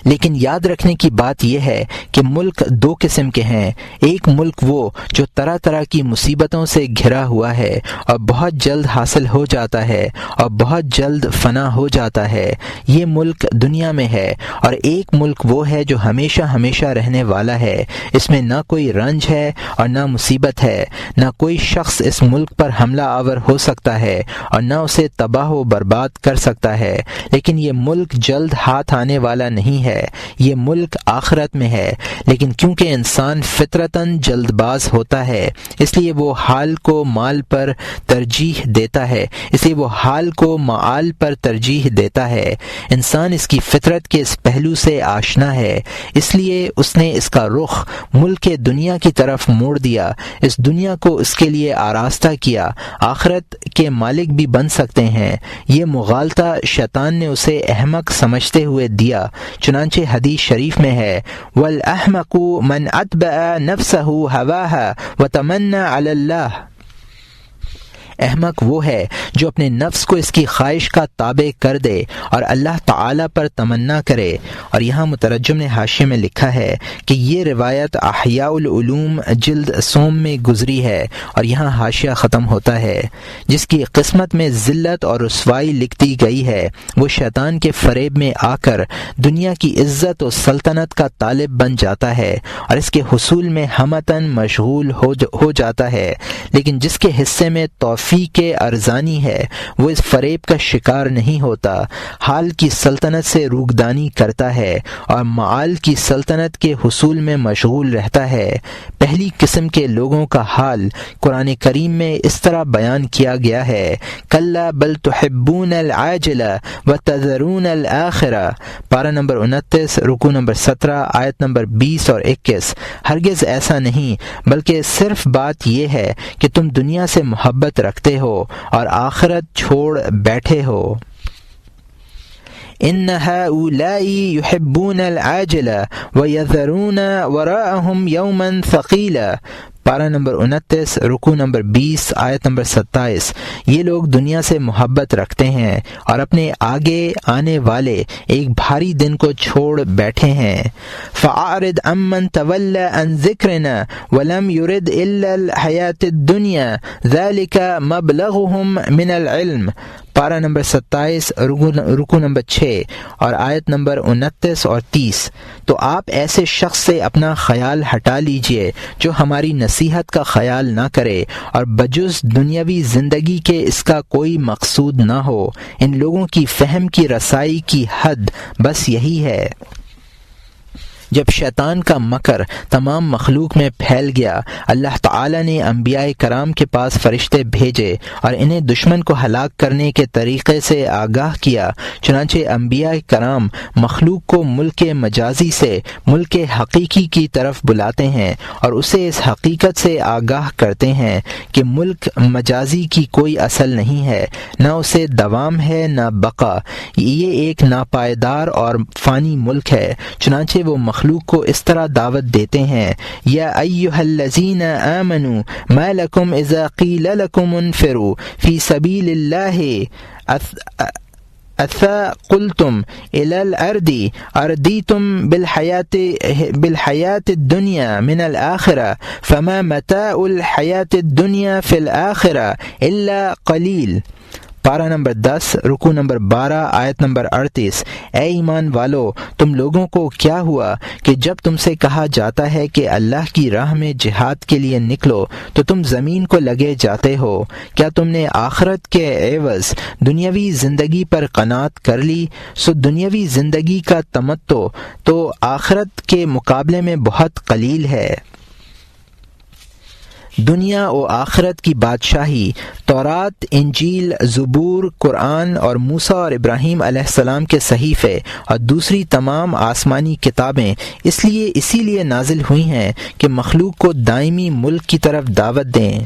لیکن یاد رکھنے کی بات یہ ہے کہ ملک دو قسم کے ہیں۔ ایک ملک وہ جو طرح طرح کی مصیبتوں سے گھرا ہوا ہے اور بہت جلد حاصل ہو جاتا ہے اور بہت جلد فنا ہو جاتا ہے، یہ ملک دنیا میں ہے۔ اور ایک ملک وہ ہے جو ہمیشہ ہمیشہ رہنے والا ہے، اس میں نہ کوئی رنج ہے اور نہ مصیبت ہے، نہ کوئی شخص اس ملک پر حملہ آور ہو سکتا ہے اور نہ اسے تباہ و برباد کر سکتا ہے۔ لیکن یہ ملک جلد ہاتھ آنے والا نہیں ہے، یہ ملک آخرت میں ہے، لیکن کیونکہ انسان فطرتاً جلد باز ہوتا ہے، اس لیے وہ حال کو مال پر ترجیح دیتا ہے، اس لیے وہ حال کو معال پر ترجیح دیتا ہے۔ انسان اس کی فطرت کے اس پہلو سے آشنا ہے، اس لیے اس نے اس کا رخ ملک دنیا کی طرف موڑ دیا، اس دنیا کو اس کے لیے آراستہ کیا۔ آخرت کے مالک بھی بن سکتے ہیں، یہ مغالطہ شیطان نے اسے احمق سمجھتے ہوئے دیا۔ چنانچہ حدیث شریف میں ہے وَالْأَحْمَقُ مَنْ أَتْبَعَ نَفْسَهُ هَوَاهَا وَتَمَنَّى عَلَى اللَّهِ۔ احمق وہ ہے جو اپنے نفس کو اس کی خواہش کا تابع کر دے اور اللہ تعالی پر تمنا کرے۔ اور یہاں مترجم نے حاشیے میں لکھا ہے کہ یہ روایت احیاء العلوم جلد سوم میں گزری ہے، اور یہاں حاشیہ ختم ہوتا ہے۔ جس کی قسمت میں ذلت اور رسوائی لکھ دی گئی ہے، وہ شیطان کے فریب میں آ کر دنیا کی عزت و سلطنت کا طالب بن جاتا ہے اور اس کے حصول میں ہمتاً مشغول ہو جاتا ہے، لیکن جس کے حصے میں توفیق ارزانی ہے وہ اس فریب کا شکار نہیں ہوتا، حال کی سلطنت سے روگدانی کرتا ہے اور معال کی سلطنت کے حصول میں مشغول رہتا ہے۔ پہلی قسم کے لوگوں کا حال قرآن کریم میں اس طرح بیان کیا گیا ہے کلا بل تحبون العاجلہ وتذرون الآخرہ، پارہ نمبر 29 رکوع نمبر 17 آیت نمبر 20 اور 21۔ ہرگز ایسا نہیں، بلکہ صرف بات یہ ہے کہ تم دنیا سے محبت رکھتے ہو اور آخرت چھوڑ بیٹھے ہو۔ ان هؤلاء يحبون العاجلة ويذرون وراءهم يوما ثقيلا، پارہ نمبر 29 رکوع نمبر 20 آیت نمبر 27۔ یہ لوگ دنیا سے محبت رکھتے ہیں اور اپنے آگے آنے والے ایک بھاری دن کو چھوڑ بیٹھے ہیں۔ فَأَعْرِضْ عَمَّنْ تَوَلَّى عَنْ ذِكْرِنَا وَلَمْ يُرِدْ إِلَّا الْحَيَاةَ الدُّنْيَا ذَلِكَ مَبْلَغُهُمْ مِنَ الْعِلْمِ، پارہ نمبر 27 رکوع نمبر 6 اور آیت نمبر 29 اور 30۔ تو آپ ایسے شخص سے اپنا خیال ہٹا لیجئے جو ہماری نصیحت کا خیال نہ کرے اور بجز دنیاوی زندگی کے اس کا کوئی مقصود نہ ہو۔ ان لوگوں کی فہم کی رسائی کی حد بس یہی ہے۔ جب شیطان کا مکر تمام مخلوق میں پھیل گیا، اللہ تعالی نے انبیاء کرام کے پاس فرشتے بھیجے اور انہیں دشمن کو ہلاک کرنے کے طریقے سے آگاہ کیا۔ چنانچہ انبیاء کرام مخلوق کو ملک مجازی سے ملک حقیقی کی طرف بلاتے ہیں اور اسے اس حقیقت سے آگاہ کرتے ہیں کہ ملک مجازی کی کوئی اصل نہیں ہے، نہ اسے دوام ہے نہ بقا، یہ ایک ناپائیدار اور فانی ملک ہے۔ چنانچہ وہ مخلوق کو اس طرح دعوت دیتے ہیں، یا ایھا الذین آمنوا ما لکم اذا قیل لکم انفروا فی سبیل اللہ اثاقلتم الی الارض اردیتم بالحیاة الدنیا من الآخرہ فما متاع الحیاة الدنیا فی الآخرہ الا قلیل، پارہ نمبر 10 رکوع نمبر 12 آیت نمبر 38۔ اے ایمان والو، تم لوگوں کو کیا ہوا کہ جب تم سے کہا جاتا ہے کہ اللہ کی راہ میں جہاد کے لیے نکلو تو تم زمین کو لگے جاتے ہو؟ کیا تم نے آخرت کے عوض دنیاوی زندگی پر قناعت کر لی؟ سو دنیاوی زندگی کا تمتع تو آخرت کے مقابلے میں بہت قلیل ہے۔ دنیا و آخرت کی بادشاہی تورات، انجیل، زبور، قرآن اور موسیٰ اور ابراہیم علیہ السلام کے صحیفے اور دوسری تمام آسمانی کتابیں اسی لیے نازل ہوئی ہیں کہ مخلوق کو دائمی ملک کی طرف دعوت دیں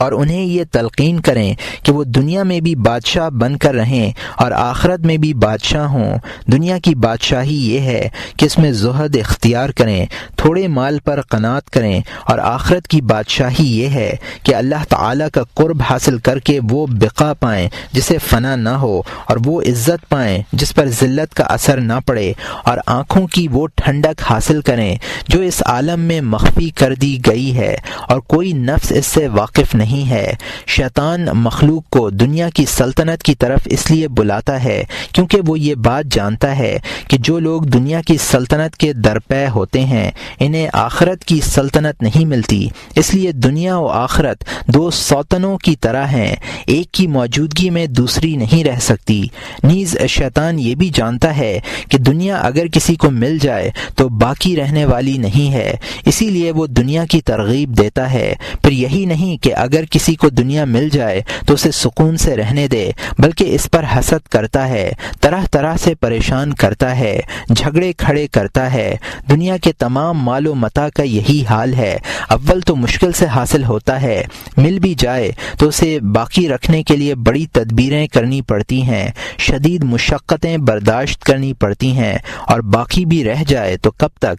اور انہیں یہ تلقین کریں کہ وہ دنیا میں بھی بادشاہ بن کر رہیں اور آخرت میں بھی بادشاہ ہوں۔ دنیا کی بادشاہی یہ ہے کہ اس میں زہد اختیار کریں، تھوڑے مال پر قناعت کریں، اور آخرت کی بادشاہی یہ ہے کہ اللہ تعالیٰ کا قرب حاصل کر کے وہ بقا پائیں جسے فنا نہ ہو، اور وہ عزت پائیں جس پر ذلت کا اثر نہ پڑے، اور آنکھوں کی وہ ٹھنڈک حاصل کریں جو اس عالم میں مخفی کر دی گئی ہے اور کوئی نفس اس سے واقف نہیں ہے۔ شیطان مخلوق کو دنیا کی سلطنت کی طرف اس لیے بلاتا ہے کیونکہ وہ یہ بات جانتا ہے کہ جو لوگ دنیا کی سلطنت کے درپے ہوتے ہیں انہیں آخرت کی سلطنت نہیں ملتی، اس لیے دنیا و آخرت دو سوتنوں کی طرح ہیں، ایک کی موجودگی میں دوسری نہیں رہ سکتی۔ نیز شیطان یہ بھی جانتا ہے کہ دنیا اگر کسی کو مل جائے تو باقی رہنے والی نہیں ہے، اسی لیے وہ دنیا کی ترغیب دیتا ہے۔ پھر یہی نہیں کہ اگر کسی کو دنیا مل جائے تو اسے سکون سے رہنے دے، بلکہ اس پر حسد کرتا ہے، طرح طرح سے پریشان کرتا ہے، جھگڑے کھڑے کرتا ہے۔ دنیا کے تمام مال و متاع کا یہی حال ہے، اول تو مشکل سے حاصل ہوتا ہے، مل بھی جائے تو اسے باقی رکھنے کے لیے بڑی تدبیریں کرنی پڑتی ہیں، شدید مشقتیں برداشت کرنی پڑتی ہیں، اور باقی بھی رہ جائے تو کب تک؟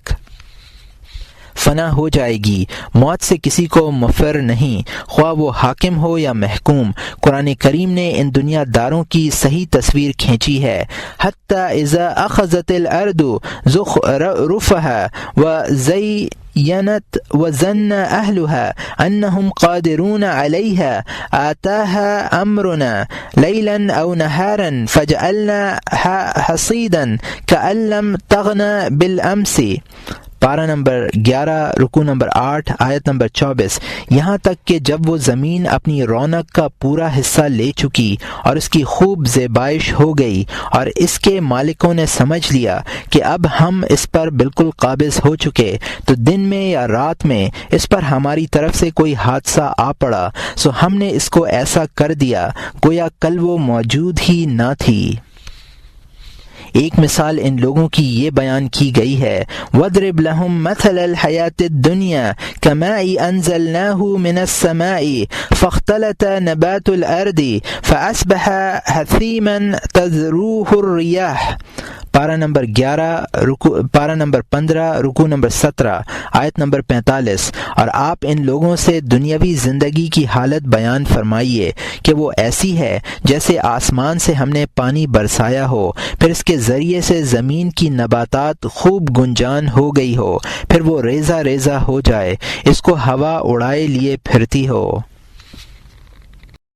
فنا ہو جائے گی۔ موت سے کسی کو مفر نہیں، خواہ وہ حاکم ہو یا محکوم۔ قرآن کریم نے ان دنیا داروں کی صحیح تصویر کھینچی ہے۔ حتی اذا اخذت الارض زخرفها وزینت وظن اہلها انہم قادرون علیہا آتاها امرنا لیلا او نہارا فجعلناها حصیدا کأن لم تغن بالامس، پارہ نمبر 11 رکوع نمبر 8 آیت نمبر 24۔ یہاں تک کہ جب وہ زمین اپنی رونق کا پورا حصہ لے چکی اور اس کی خوب زیبائش ہو گئی اور اس کے مالکوں نے سمجھ لیا کہ اب ہم اس پر بالکل قابض ہو چکے، تو دن میں یا رات میں اس پر ہماری طرف سے کوئی حادثہ آ پڑا، سو ہم نے اس کو ایسا کر دیا گویا کل وہ موجود ہی نہ تھی۔ ایک مثال ان لوگوں کی یہ بیان کی گئی ہے، وَاضْرِبْ لَهُمْ مَثَلَ الْحَيَاةِ الدُّنْيَا كَمَاءٍ أَنزَلْنَاهُ مِنَ السَّمَاءِ فَاخْتَلَطَ نَبَاتُ الْأَرْضِ فَأَصْبَحَ هَشِيمًا تَذْرُوهُ الرِّيَاحُ۔ پارہ نمبر 15 رکوع نمبر 17 آیت نمبر 45۔ اور آپ ان لوگوں سے دنیاوی زندگی کی حالت بیان فرمائیے کہ وہ ایسی ہے جیسے آسمان سے ہم نے پانی برسایا ہو، پھر اس کے ذریعے سے زمین کی نباتات خوب گنجان ہو گئی ہو، پھر وہ ریزہ ریزہ ہو جائے، اس کو ہوا اڑائے لیے پھرتی ہو۔